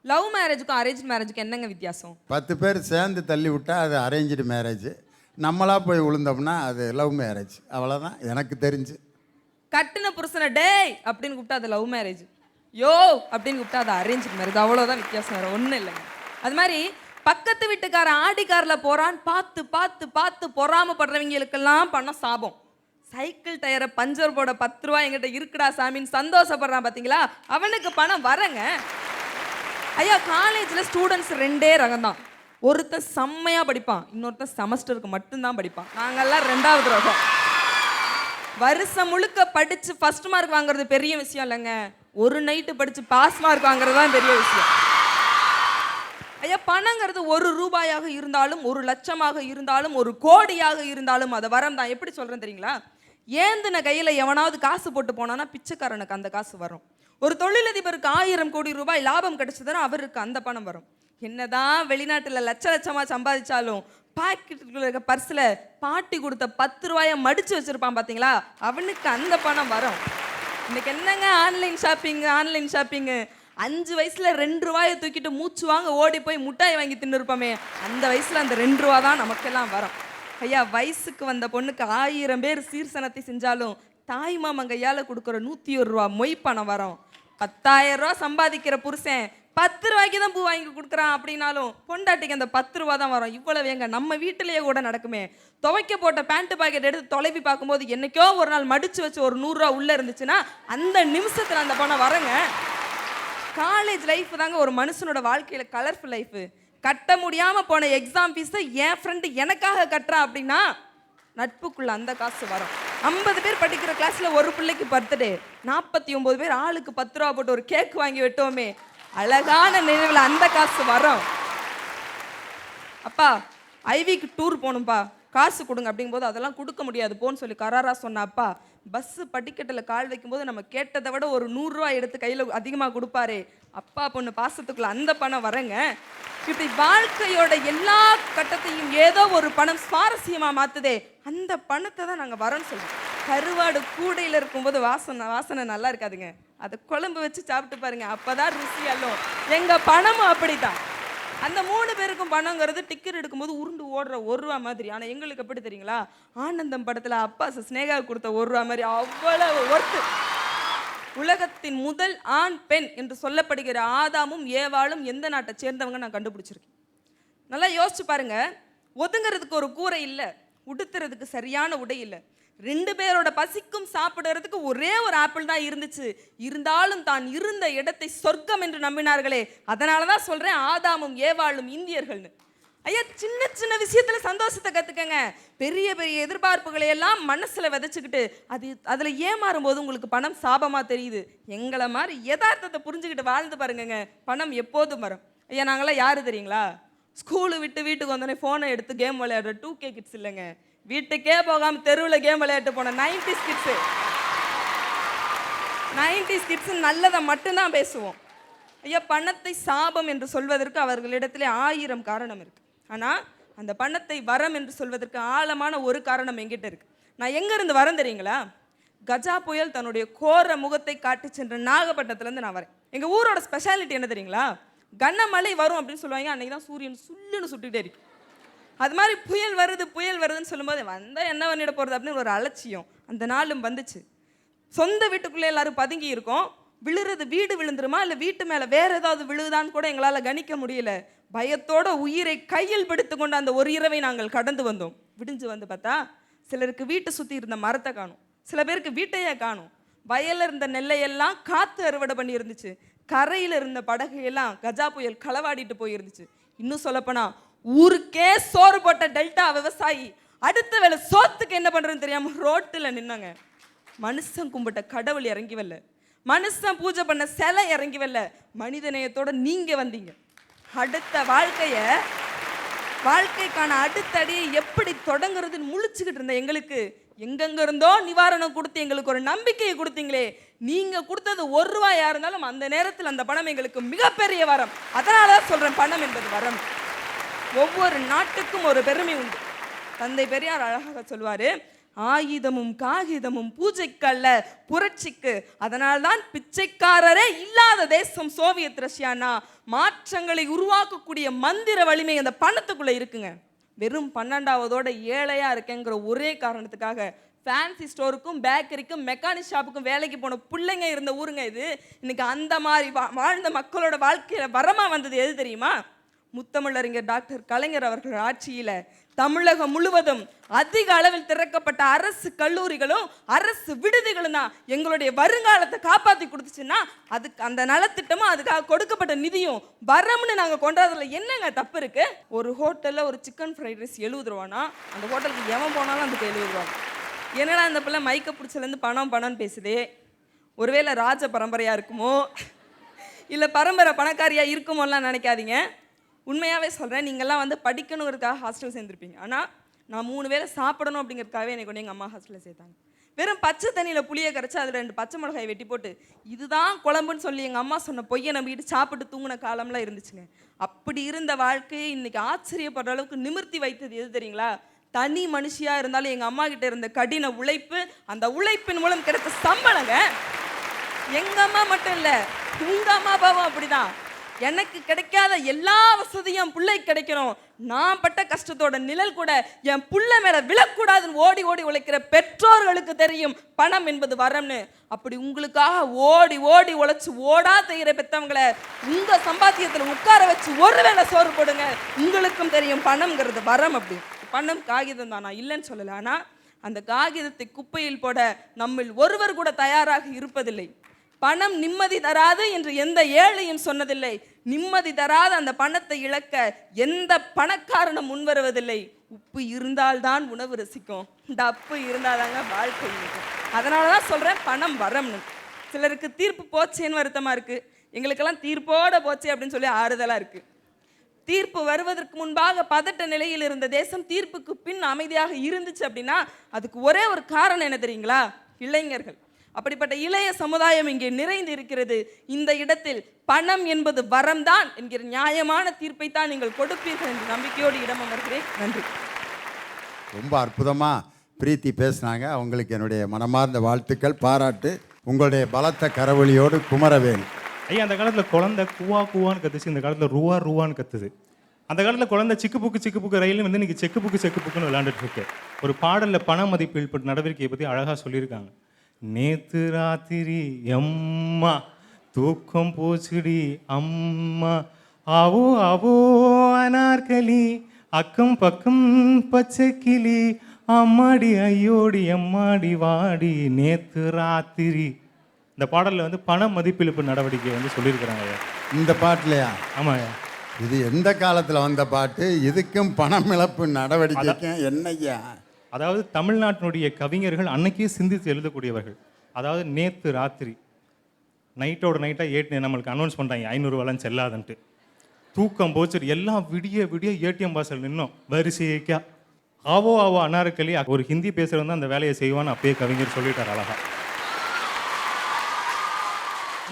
லவ் மேரேஜுக்கும் அரேஞ்ச் மேரேஜுக்கும் என்னங்க வித்தியாசம்? 10 பேர் சேர்ந்து தள்ளி விட்டால் அது அரேஞ்சு மேரேஜ், நம்மளாக போய் விழுந்தோம்னா அது லவ் மேரேஜ். அவ்வளோதான் எனக்கு தெரிஞ்சு. கட்டின புருஷனை டேய் அப்படின்னு கூப்பிட்டா அது லவ் மேரேஜ், யோ அப்படின்னு கூப்பிட்டா அது அரேஞ்ச் மேரேஜ். அவ்வளோதான் வித்தியாசம், வேறு ஒன்றும் இல்லைங்க. அது மாதிரி பக்கத்து வீட்டுக்காரன் ஆடி காரில் போகிறான்னு பார்த்து பார்த்து பார்த்து பொறாமப்படுறவங்களுக்கெல்லாம் பணம் சாபம். சைக்கிள் டயரை பஞ்சர் போட 10 ரூபா என்கிட்ட இருக்குடா சாமின்னு சந்தோஷப்படுறான் பார்த்தீங்களா, அவனுக்கு பணம் வரங்க. ஐயா, காலேஜில் ஸ்டூடெண்ட்ஸ் 2 ரகம் தான். ஒருத்தன் செம்மையாக படிப்பான், இன்னொருத்தன் செமஸ்டருக்கு மட்டும்தான் படிப்பான். நாங்கள்லாம் 2வது ரகம். வருஷம் முழுக்க படிச்சு ஃபர்ஸ்ட் மார்க் வாங்குறது பெரிய விஷயம் இல்லைங்க. ஒரு நைட்டு படிச்சு பாஸ் மார்க் வாங்குறது தான் பெரிய விஷயம். ஐயா, பணங்கிறது 1 ரூபாயாக இருந்தாலும், 1 லட்சமாக இருந்தாலும், 1 கோடியாக இருந்தாலும் அது வரம் தான். எப்படி சொல்றேன் தெரியுங்களா? ஏந்தின கையில எவனாவது காசு போட்டு போனானா பிச்சைக்காரனுக்கு அந்த காசு வரும். ஒரு தொழிலதிபருக்கு 1000 கோடி ரூபாய் லாபம் கிடைச்சதுன்னா அவருக்கு அந்த பணம் வரும். என்னதான் வெளிநாட்டுல லட்சமா சம்பாதிச்சாலும் பாக்கெட்டுக்குள்ள இருக்க பர்ஸ்ல பாட்டி கொடுத்த 10 ரூபாயை மடிச்சு வச்சிருப்பான் பாத்தீங்களா, அவனுக்கு அந்த பணம் வரும். இன்னைக்கு என்னங்க ஆன்லைன் ஷாப்பிங்கு 5 வயசுல 2 ரூபாயை தூக்கிட்டு மூச்சு வாங்க ஓடி போய் முட்டாய் வாங்கி தின்னுருப்போமே, அந்த வயசுல அந்த 2 ரூபா தான் நமக்கெல்லாம் வரும். ஐயா, வயசுக்கு வந்த பொண்ணுக்கு 1000 பேர் சீர்சனத்தை செஞ்சாலும் தாய் மாமன் கையால கொடுக்குற 101 ரூபா மொய் பணம் வரும். 10,000 ரூபா சம்பாதிக்கிற புருஷன் 10 ரூபாய்க்கு தான் பூ வாங்கி கொடுக்குறான் அப்படின்னாலும் பொண்டாட்டிக்கு அந்த 10 ரூபா தான் வரும். இவ்வளவு எங்க நம்ம வீட்டிலேயே கூட நடக்குமே. துவைக்க போட்ட பேண்ட் பாக்கெட் எடுத்து தொலைவி பார்க்கும்போது என்னைக்கோ ஒரு நாள் மடிச்சு வச்சு ஒரு 100 ரூபா உள்ள இருந்துச்சுன்னா அந்த நிமிஷத்துல அந்த பணம் வரங்க. காலேஜ் லைஃப் தாங்க ஒரு மனுஷனோட வாழ்க்கையில கலர்ஃபுல் லைஃப். கட்ட முடியாம போன எக்ஸாம் ஃபீஸை என் ஃப்ரெண்டு எனக்காக கட்டுறா அப்படின்னா நட்புக்குள்ள அந்த காசு வரும். 50 பேர் படிக்கிற கிளாஸ்ல ஒரு பிள்ளைக்கு பர்த்டே, 49 பேர் ஆளுக்கு 10 ரூபா போட்டு ஒரு கேக் வாங்கி வெட்டோமே, அழகான நினைவுல அந்த காசு வரும். அப்பா ஐவிக்கு டூர் போகணும்ப்பா, காசு கொடுங்க அப்படிங்கும்போது அதெல்லாம் கொடுக்க முடியாது போன்னு சொல்லி கராரா சொன்ன அப்பா பஸ்ஸு படிக்கட்டில் கால் வைக்கும்போது நம்ம கேட்டதை விட ஒரு 100 ரூபா எடுத்து கையில் அதிகமாக கொடுப்பாரு. அப்பா பொண்ணு பாசத்துக்குள்ள அந்த பணம் வரங்க. இப்படி வாழ்க்கையோட எல்லா கட்டத்தையும் ஏதோ ஒரு பணம் சுவாரஸ்யமாக மாற்றுதே, அந்த பணத்தை தான் நாங்கள் வரேன்னு சொல்லுவோம். கருவாடு கூடையில் இருக்கும்போது வாசனை நல்லா இருக்காதுங்க, அதை குழம்பு வச்சு சாப்பிட்டு பாருங்க, அப்போதான் ருசி அல்லோ. எங்கள் பணமும் அப்படித்தான். அந்த 3 பேருக்கும் பணங்கிறது டிக்கெட் எடுக்கும்போது உருண்டு ஓடுற 1 ரூபா மாதிரி. ஆனால் எங்களுக்கு எப்படி தெரியுங்களா, ஆனந்தம் படத்தில் அப்பா ஸ்னேகா கொடுத்த 1 ரூபா மாதிரி அவ்வளவு ஒர்த்து. உலகத்தின் முதல் ஆண் பெண் என்று சொல்லப்படுகிற ஆதாமும் ஏவாளும் எந்த நாட்டை சேர்ந்தவங்க நான் கண்டுபிடிச்சிருக்கேன். நல்லா யோசிச்சு பாருங்க. ஒதுங்கிறதுக்கு ஒரு கூரை இல்லை, உடுத்துறதுக்கு சரியான உடை இல்லை, 2 பேரோட பசிக்கும் சாப்பிடுறதுக்கு ஒரே ஒரு ஆப்பிள் தான் இருந்துச்சு. இருந்தாலும் தான் இருந்த இடத்தை சொர்க்கம் என்று நம்பினார்களே. அதனால தான் சொல்றேன் ஆதாமும் ஏவாளும் இந்தியர்கள்னு. ஐயா, சின்ன சின்ன விஷயத்துல சந்தோஷத்தை கத்துக்கங்க. பெரிய பெரிய எதிர்பார்ப்புகளை எல்லாம் மனசுல விதைச்சுக்கிட்டு அதுல ஏமாறும் போது உங்களுக்கு பணம் சாபமா தெரியுது. எங்களை மாதிரி யதார்த்தத்தை புரிஞ்சுக்கிட்டு வாழ்ந்து பாருங்க, பணம் எப்போதும் வரும். ஐயா, நாங்களாம் யாரு தெரியுங்களா, ஸ்கூலு விட்டு வீட்டுக்கு வந்தோடனே போனை எடுத்து கேம் விளையாடுற 2K கிட்ஸ் இல்லைங்க. வீட்டுக்கே போகாம தெருவில் கேம் விளையாட்டு போன 90s கிட்ஸு. 90s கிட்ஸ் நல்லதை மட்டும்தான் பேசுவோம். ஐயா, பணத்தை சாபம் என்று சொல்வதற்கு அவர்களிடத்திலே 1000 காரணம் இருக்கு. ஆனால் அந்த பணத்தை வரம் என்று சொல்வதற்கு ஆழமான ஒரு காரணம் எங்கிட்ட இருக்கு. நான் எங்கேருந்து வரேன் தெரியுங்களா, கஜா புயல் தன்னுடைய கோர முகத்தை காட்டி சென்ற நாகப்பட்டினத்துலேருந்து நான் வரேன். எங்கள் ஊரோட ஸ்பெஷாலிட்டி என்ன தெரியுங்களா, கனமழை வரும் அப்படின்னு சொல்லுவாங்க, அன்றைக்கி தான் சூரியன் சுல்லுன்னு சுட்டுக்கிட்டே இருக்கு. அது மாதிரி புயல் வருதுன்னு சொல்லும்போது வந்தால் என்ன பண்ணிட போகிறது அப்படின்னு ஒரு அலட்சியம் அந்த நாளும் வந்துச்சு. சொந்த வீட்டுக்குள்ளே எல்லாரும் பதுங்கி இருக்கோம். விழுறது வீடு விழுந்துருமா இல்லை வீட்டு மேலே வேற ஏதாவது விழுதான்னு கூட எங்களால் கணிக்க முடியல. பயத்தோட உயிரை கையில் பிடித்து கொண்டு அந்த ஒரு இரவை நாங்கள் கடந்து வந்தோம். விடிஞ்சு வந்து பார்த்தா சிலருக்கு வீட்டை சுற்றி இருந்த மரத்தை காணும், சில பேருக்கு வீட்டையே காணும். வயலில் இருந்த நெல்லையெல்லாம் காற்று அறுவடை பண்ணி இருந்துச்சு. கரையில் இருந்த படகையெல்லாம் கஜா புயல் களவாடிட்டு போயிருந்துச்சு. இன்னும் சொல்லப்போனா ஊருக்கே சோறு போட்ட டெல்டா விவசாயி அடுத்த வேலை சோத்துக்கு என்ன பண்றதுன்னு தெரியாம ரோட்டில் நின்னாங்க. மனுஷன் கும்பிட்ட கடவுள் இறங்கி வரல, மனுஷன் பூஜை பண்ண சிலை இறங்கி வரல, மனிதநேயத்தோட நீங்க வந்தீங்க. அடுத்த வாழ்க்கைக்கான அடுத்த அடியை எப்படி தொடங்குறதுன்னு முழிச்சுக்கிட்டு இருந்த எங்களுக்கு எங்கெங்க இருந்தோ நிவாரணம் கொடுத்து எங்களுக்கு ஒரு நம்பிக்கையை கொடுத்தீங்களே. நீங்க கொடுத்தது 1 ரூபாயா இருந்தாலும் அந்த நேரத்தில் அந்த பணம் எங்களுக்கு மிகப்பெரிய வரம். அதனாலதான் சொல்றேன், பணம் என்பது வரம். ஒவ்வொரு நாட்டுக்கும் ஒரு பெருமை உண்டு. தந்தை பெரியார் அழகாக சொல்வாரு, ஆயுதமும் காகிதமும் பூஜைக்கல்ல புரட்சிக்கு. அதனால்தான் பிச்சைக்காரரே இல்லாத தேசம் சோவியத் ரஷ்யானா. மாற்றங்களை உருவாக்கக்கூடிய மந்திர வலிமை அந்த பணத்துக்குள்ள இருக்குங்க. வெறும் 12வதோட ஏழையா இருக்கேங்கிற ஒரே காரணத்துக்காக ஃபேன்சி ஸ்டோருக்கும் பேக்கரிக்கும் மெக்கானிக் ஷாப்புக்கும் வேலைக்கு போன பிள்ளைங்க இருந்த ஊருங்க இது. இன்னைக்கு அந்த மாதிரி வாழ்ந்த மக்களோட வாழ்க்கையில வரமா வந்தது எது தெரியுமா, முத்தமிழறிஞர் டாக்டர் கலைஞர் அவர்கள் ஆட்சியில தமிழகம் முழுவதும் அதிக அளவில் திறக்கப்பட்ட அரசு கல்லூரிகளும் அரசு விடுதிகளும் தான் எங்களுடைய வருங்காலத்தை காப்பாற்றி கொடுத்துச்சுன்னா அதுக்கு அந்த நலத்திட்டமும் அதுக்காக கொடுக்கப்பட்ட நிதியும் வரம்னு நாங்கள் கொண்டாடுறதுல என்னங்க தப்பு இருக்கு. ஒரு ஹோட்டலில் ஒரு சிக்கன் ஃப்ரைட் ரைஸ் 70 ரூபானா அந்த ஹோட்டலுக்கு எவன் போனாலும் அதுக்கு 70 ரூபா. என்னடா அந்த பிள்ளை மைக்க பிடிச்சலேருந்து பணம் பணம்னு பேசுதே, ஒருவேளை ராஜ பரம்பரையாக இருக்குமோ இல்லை பரம்பரை பணக்காரியாக இருக்குமோலாம் நினைக்காதீங்க. உண்மையாகவே சொல்கிறேன், நீங்கள்லாம் வந்து படிக்கணுங்கிறதுக்காக ஹாஸ்டல் சேர்ந்துருப்பீங்க. ஆனால் நான் 3 வேளை சாப்பிடணும் அப்படிங்கிறதுக்காகவே என்னை கொண்டு எங்கள் அம்மா ஹாஸ்டலில் சேர்த்தாங்க. வெறும் பச்சை தண்ணியில் புளியை கரைச்சி அதில் 2 பச்சை மிளகாய் வெட்டி போட்டு இதுதான் குழம்புன்னு சொல்லி எங்கள் அம்மா சொன்ன பொய்யை நம்பிக்கிட்டு சாப்பிட்டு தூங்கின காலம்லாம் இருந்துச்சுங்க. அப்படி இருந்த வாழ்க்கையை இன்னைக்கு ஆச்சரியப்படுற அளவுக்கு நிமிர்த்தி வைத்தது எது தெரியுங்களா? தனி மனுஷியாக இருந்தாலும் எங்கள் அம்மா கிட்ட இருந்த கடின உழைப்பு, அந்த உழைப்பின் மூலம் கிடைத்த சம்பளங்க. எங்கள் அம்மா மட்டும் இல்லை, உங்கள் அம்மா அப்பாவும் அப்படிதான். எனக்கு கிடைக்காத எல்லா வசதியும் பிள்ளைக்கு கிடைக்கணும், நான் பட்ட கஷ்டத்தோட நிழல் கூட என் புள்ள மேல விழக்கூடாதுன்னு ஓடி ஓடி உழைக்கிற பெற்றோர்களுக்கு தெரியும் பணம் என்பது வரம்னு. அப்படி உங்களுக்காக ஓடி ஓடி உழைச்சு ஓடா செய்கிற பெற்றவங்களை உங்க சம்பாத்தியத்தில் உட்கார வச்சு ஒருவேளை சோறு போடுங்க, உங்களுக்கும் தெரியும் பணம்ங்கிறது வரம். அப்படி பணம் காகிதம் தான், நான் இல்லைன்னு சொல்லலை. ஆனால் அந்த காகிதத்தை குப்பையில் போட நம்மில் ஒருவர் கூட தயாராக இருப்பதில்லை. பணம் நிம்மதி தராது என்று எந்த ஏழையும் சொன்னதில்லை. நிம்மதி தராத அந்த பணத்தை இழக்க எந்த பணக்காரனும் முன்வருவதில்லை. உப்பு இருந்தால்தான் உணவு ரசிக்கும், டப்பு இருந்தாதாங்க வாழ்க்கை இருக்கும். அதனால தான் சொல்கிறேன் பணம் வரம்னு. சிலருக்கு தீர்ப்பு போச்சேன்னு வருத்தமாக இருக்குது, எங்களுக்கெல்லாம் தீர்ப்போட போச்சே அப்படின்னு சொல்லி ஆறுதலாக இருக்குது. தீர்ப்பு வருவதற்கு முன்பாக பதட்ட நிலையில் இருந்த தேசம் தீர்ப்புக்கு பின் அமைதியாக இருந்துச்சு அப்படின்னா அதுக்கு ஒரே ஒரு காரணம் என்ன தெரியுங்களா? இளைஞர்கள். அப்படிப்பட்ட இளைய சமுதாயம் இங்கே நிறைந்து இருக்கிறது. இந்த இடத்தில் பணம் என்பது வரம்தான் என்கிற நியாயமான தீர்ப்பை தான் நீங்கள் கொடுப்பீர்கள் என்ற நம்பிக்கையோடு இடம் அமர்கிறேன். நன்றி. ரொம்ப அற்புதமாக பிரீத்தி பேசினாங்க. அவங்களுக்கு என்னுடைய மனமார்ந்த வாழ்த்துக்கள், பாராட்டு. உங்களுடைய பலத்த கரவொலியோடு குமரவேல். ஐயா, அந்த காலத்தில் குழந்தை குவா குவான்னு கத்துச்சு, இந்த காலத்தில் ரூவா ரூவான்னு கத்துது. அந்த காலத்தில் குழந்தை சிக்கு புக்கு ரயிலும் வந்து இன்னைக்கு செக்கு புக்குன்னு விளையாண்டுட்டு இருக்கு. ஒரு பாடலில் பண மதிப்பீடு நடவடிக்கையை பற்றி அழகாக சொல்லியிருக்காங்க. நேத்து ராத்திரி எம்மா தூக்கம் போச்சுடி அம்மா, ஆவோ ஆவோ அனார்களி அக்கம் பக்கம் பச்சை கிளி, அம்மாடி ஐயோடி எம்மாடி வாடி நேத்து ராத்திரி. இந்த பாடலில் வந்து பண மதிப்பிழப்பு நடவடிக்கை வந்து சொல்லியிருக்கிறாங்க ஐயா. இந்த பாட்டிலையா? ஆமாம் ஐயா. இது எந்த காலத்தில் வந்த பாட்டு? இதுக்கும் பணம் இழப்பு நடவடிக்கைக்கும் என்னய்யா? அதாவது தமிழ்நாட்டினுடைய கவிஞர்கள் அன்னைக்கே சிந்தித்து எழுதக்கூடியவர்கள். அதாவது நேற்று ராத்திரி நைட்டோட நைட்டாக நம்மளுக்கு அனௌன்ஸ் பண்ணுறாங்க 500 ரூபாலாம் செல்லாதுன்ட்டு. தூக்கம் போச்சு, எல்லாம் விடிய விடிய ஏடிஎம் வாசல் நின்னோம் வரிசைக்கா. ஆவோ ஆவோ அனார்களி ஒரு ஹிந்தி பேசுகிறவங்க அந்த வேலையை செய்வான்னு அப்பயே கவிஞர் சொல்லிட்டார் அழகா.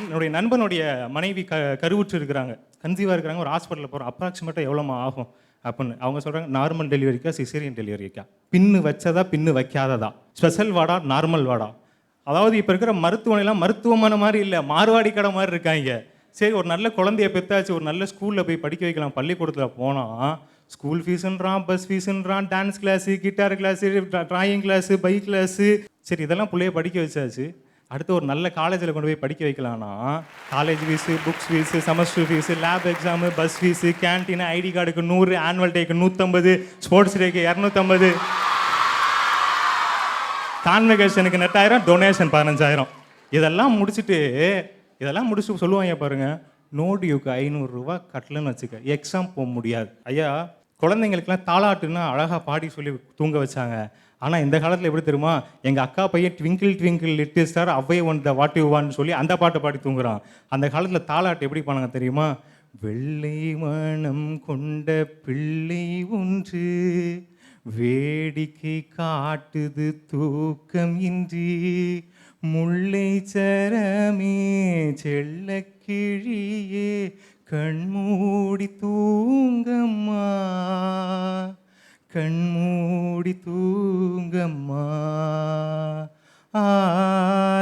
என்னுடைய நண்பனுடைய மனைவி கருவுற்று இருக்கிறாங்க, கன்சீவாக இருக்கிறாங்க. ஒரு ஹாஸ்பிட்டலில் போகிறோம், அப்ராக்சிமேட்டாக எவ்வளோமா ஆகும் அப்படின்னு அவங்க சொல்கிறாங்க. நார்மல் டெலிவரிக்கா சிசேரியன் டெலிவரிக்கா? பின்னு வச்சதா பின்னு வைக்காததா? ஸ்பெஷல் வார்டா நார்மல் வார்டா? அதாவது இப்போ இருக்கிற மருத்துவமனைலாம் மருத்துவமனை மாதிரி இல்லை, மார்வாடி கடை மாதிரி இருக்காங்க. சரி, ஒரு நல்ல குழந்தைய பெற்றாச்சு, ஒரு நல்ல ஸ்கூலில் போய் படிக்க வைக்கலாம். பள்ளிக்கூடத்தில் போனால் ஸ்கூல் ஃபீஸுன்றான், பஸ் ஃபீஸுன்றான், dance class, guitar class, drawing class, bike class. சரி, இதெல்லாம் பிள்ளைய படிக்க வச்சாச்சு. அடுத்து ஒரு நல்ல காலேஜில் கொண்டு போய் படிக்க வைக்கலாம்னா college fees, books fees, semester fees, lab exam, bus fees, canteen, ID கார்டுக்கு 100, ஆனுவல் டேக்கு 150, ஸ்போர்ட்ஸ் டேக்கு 250, கான்வெகேஷனுக்கு நெட்டாயிரம், டொனேஷன் 15,000. இதெல்லாம் முடிச்சுட்டு சொல்லுவாங்க பாருங்க, நோடியூக்கு 500 ரூபா கட்டலன்னு வச்சுக்க, எக்ஸாம் போக முடியாது. ஐயா, குழந்தைங்களுக்குலாம் தாலாட்டுன்னா அழகாக பாடி சொல்லி தூங்க வச்சாங்க. ஆனால் இந்த காலத்தில் எப்படி தெரியுமா? எங்கள் அக்கா பையன் twinkle twinkle little star Avvai one the what you வான்னு சொல்லி அந்த பாட்டை பாடி தூங்குறான். அந்த காலத்தில் தாலாட்டு எப்படி பண்ணாங்க தெரியுமா? வெள்ளை மனம் கொண்ட பிள்ளை ஒன்று வேடிக்கை காட்டுது தூக்கம் இன்றி, முல்லை சரமே செல்ல கிழியே கண்மூடி தூங்கம்மா, கண்மூடி தூங்கம்மா,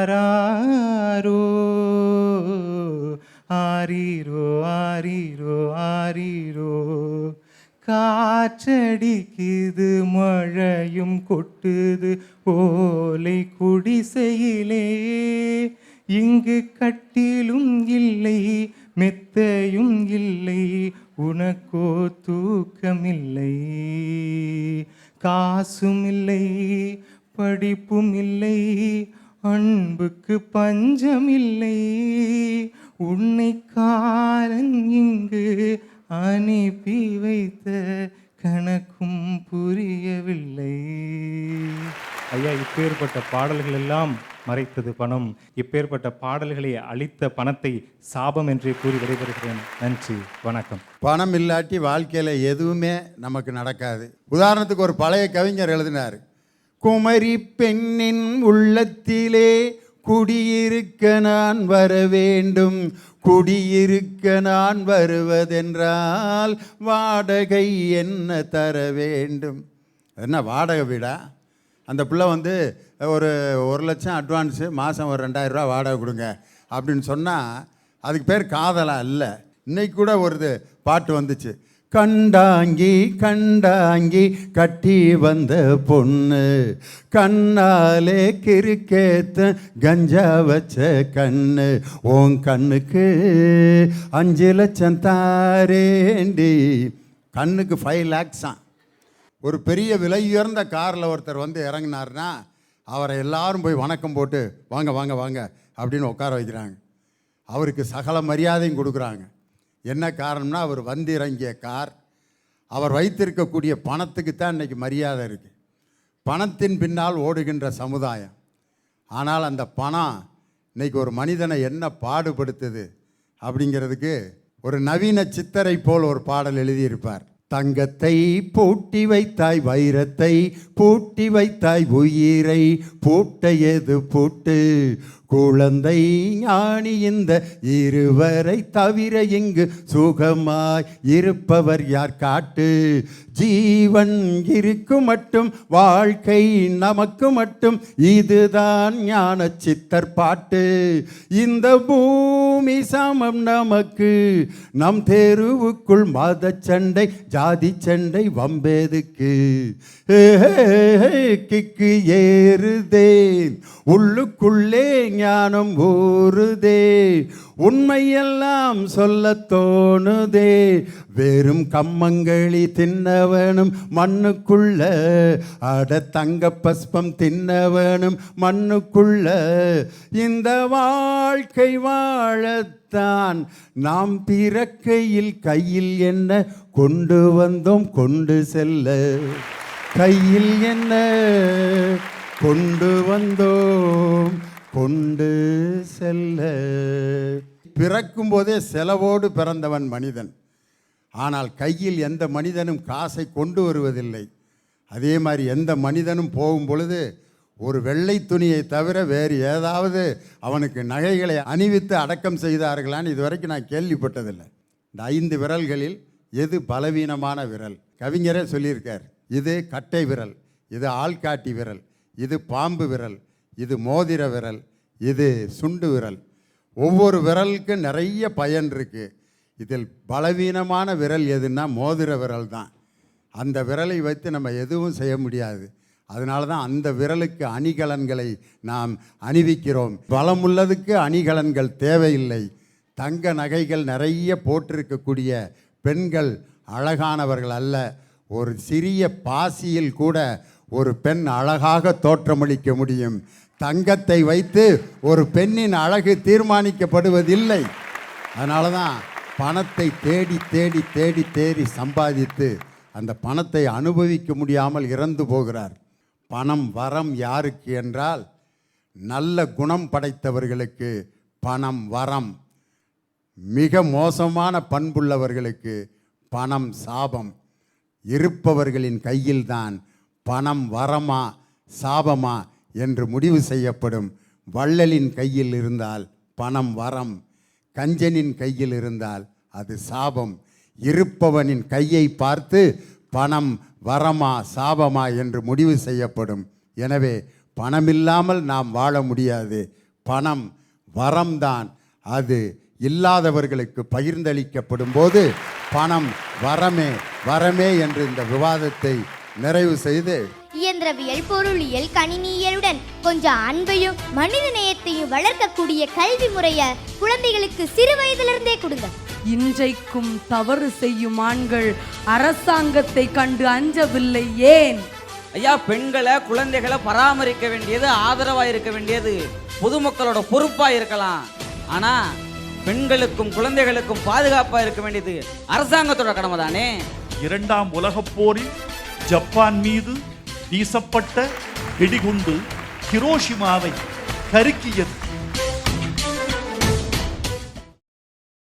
ஆராரோ ஆரீரோ ஆரீரோ ஆரீரோ, காற்றடிக்குது மழையும் கொட்டுது ஓலை குடிசையிலே, இங்கு கட்டிலும் இல்லை மெத்தையும் இல்லை, உனக்கோ தூக்கமில்லை, காசும் இல்லை படிப்பும் இல்லை, அன்புக்கு பஞ்சம் இல்லை, உன்னை காலன் இங்கு அனுப்பி வைத்த கணக்கும் புரியவில்லை. ஐயா இப்பேற்பட்ட பாடல்கள் எல்லாம் மறைத்தது பணம், இப்பேற்பட்ட பாடல்களை அளித்த பணத்தை சாபம் என்றே கூறி விடைபெறுகிறேன். நன்றி, வணக்கம். பணம் இல்லாட்டி வாழ்க்கையில் எதுவுமே நமக்கு நடக்காது. உதாரணத்துக்கு ஒரு பழைய கவிஞர் எழுதினார், குமரி பெண்ணின் உள்ளத்திலே குடியிருக்க நான் வர வேண்டும், குடியிருக்க நான் வருவதென்றால் வாடகை என்ன தர வேண்டும். என்ன வாடகை வீடா? அந்த பிள்ளை வந்து ஒரு 1,00,000 அட்வான்ஸு, மாதம் ஒரு 2,000 ரூபா வாடகை கொடுங்க அப்படின்னு சொன்னால் அதுக்கு பேர் காதலா இல்லை. இன்னைக்கு கூட ஒரு பாட்டு வந்துச்சு, கண்டாங்கி கண்டாங்கி கட்டி வந்த பொண்ணு, கண்ணாலே கிறுக்கேத்த கஞ்சா வச்ச கண்ணு, உன் கண்ணுக்கு 5 லட்சம் தாரேண்டி. கண்ணுக்கு 5 lakhs. ஒரு பெரிய விலையுயர்ந்த காரில் ஒருத்தர் வந்து இறங்கினார்னா அவரை எல்லாரும் போய் வணக்கம் போட்டு வாங்க வாங்க வாங்க அப்படின்னு உட்கார வைக்கிறாங்க. அவருக்கு சகல மரியாதையும் கொடுக்குறாங்க. என்ன காரணம்னா அவர் வந்து இறங்கிய கார், அவர் வைத்திருக்கக்கூடிய பணத்துக்கு தான் இன்றைக்கி மரியாதை இருக்குது. பணத்தின் பின்னால் ஓடுகின்ற சமுதாயம். ஆனால் அந்த பணம் இன்றைக்கி ஒரு மனிதனை என்ன பாடுபடுத்துது அப்படிங்கிறதுக்கு ஒரு நவீன சித்தரை போல் ஒரு பாடல் எழுதியிருப்பார். தங்கத்தை பூட்டி வைத்தாய், வைரத்தை பூட்டி வைத்தாய், உயிரை பூட்டையது பூட்டு, குழந்தை ஞானி இந்த இருவரை தவிர இங்கு சுகமாய் இருப்பவர் யார் காட்டு, ஜீவன் இருக்கு மட்டும் வாழ்க்கை நமக்கு மட்டும், இதுதான் ஞான சித்தர் பாட்டு. இந்த பூமி சமம் நமக்கு, நம் தெருவுக்குள் மத சண்டை ஜாதி சண்டை வம்பேதுக்கு, கிக்கு ஏறுதே உள்ளுக்குள்ளே ஞானம் ஊறுதே, உண்மையெல்லாம் சொல்ல தோணுதே, வெறும் கம்மங்களி தின்னவனும் மண்ணுக்குள்ள, அட தங்க பஸ்பம் தின்னவனும் மண்ணுக்குள்ள, இந்த வாழ்க்கை வாழத்தான் நாம் பிறக்கையில் கையில் என்ன கொண்டு வந்தோம் கொண்டு செல்ல, கையில் என்ன கொண்டு வந்தோம் கொண்டு செல்ல. பிறக்கும் போதே செலவோடு பிறந்தவன் மனிதன். ஆனால் கையில் எந்த மனிதனும் காசை கொண்டு வருவதில்லை. அதே மாதிரி எந்த மனிதனும் போகும் பொழுது ஒரு வெள்ளை துணியை தவிர வேறு ஏதாவது அவனுக்கு நகைகளை அணிவித்து அடக்கம் செய்தார்களான்னு இதுவரைக்கும் நான் கேள்விப்பட்டதில்லை. இந்த 5 விரல்களில் எது பலவீனமான விரல்? கவிஞரே சொல்லியிருக்கார், இது கட்டை விரல், இது ஆள்காட்டி விரல், இது பாம்பு விரல், இது மோதிர விரல், இது சுண்டு விரல். ஒவ்வொரு விரலுக்கும் நிறைய பயன் இருக்குது. இதில் பலவீனமான விரல் எதுன்னா மோதிர விரல் தான். அந்த விரலை வைத்து நம்ம எதுவும் செய்ய முடியாது. அதனால தான் அந்த விரலுக்கு அணிகலன்களை நாம் அணிவிக்கிறோம். பலமுள்ளதுக்கு அணிகலன்கள் தேவையில்லை. தங்க நகைகள் நிறைய போட்டிருக்கக்கூடிய பெண்கள் அழகானவர்கள் அல்ல. ஒரு சிறிய பாசியில் கூட ஒரு பெண் அழகாக தோற்றமளிக்க முடியும். தங்கத்தை வைத்து ஒரு பெண்ணின் அழகு தீர்மானிக்கப்படுவதில்லை. அதனால தான் பணத்தை தேடி தேடி தேடி தேடி சம்பாதித்து அந்த பணத்தை அனுபவிக்க முடியாமல் இறந்து போகிறார். பணம் வரம் யாருக்கு என்றால் நல்ல குணம் படைத்தவர்களுக்கு பணம் வரம். மிக மோசமான பண்புள்ளவர்களுக்கு பணம் சாபம். இருப்பவர்களின் கையில்தான் பணம் வரமா சாபமா என்று முடிவு செய்யப்படும். வள்ளலின் கையில் இருந்தால் பணம் வரம், கஞ்சனின் கையில் இருந்தால் அது சாபம். இருப்பவனின் கையை பார்த்து பணம் வரமா சாபமா என்று முடிவு செய்யப்படும். எனவே பணமில்லாமல் நாம் வாழ முடியாது. பணம் வரம்தான். அது இல்லாதவர்களுக்கு பகிர்ந்தளிக்கப்படும் போது பணம் வரமே வரமே என்று இந்த விவாதத்தை நிறைவு செய்து, இயந்திரவியல், பொருளியல், கணினியலுடன் கொஞ்சம் அன்பையும் மனித நேயத்தையும் வளர்க்கக்கூடிய கல்வி முறையை குழந்தைகளுக்கு சிறு வயதிலிருந்தே கொடுங்க. இன்றைக்கும் தவறு செய்யும் ஆண்கள் அரசாங்கத்தை கண்டு அஞ்சவில்லை. ஏன் ஐயா? பெண்களை குழந்தைகளை பராமரிக்க வேண்டியது, ஆதரவாக இருக்க வேண்டியது பொதுமக்களோட பொறுப்பாக இருக்கலாம். ஆனால் பெண்களுக்கும் குழந்தைகளுக்கும் பாதுகாப்பாக இருக்க வேண்டியது அரசாங்கத்தோட கடமை தானே. 2ஆம் உலகப் போரில் ஜப்பான் மீது வீசப்பட்ட வெடிகுண்டு ஹிரோஷிமாவை கருக்கியது.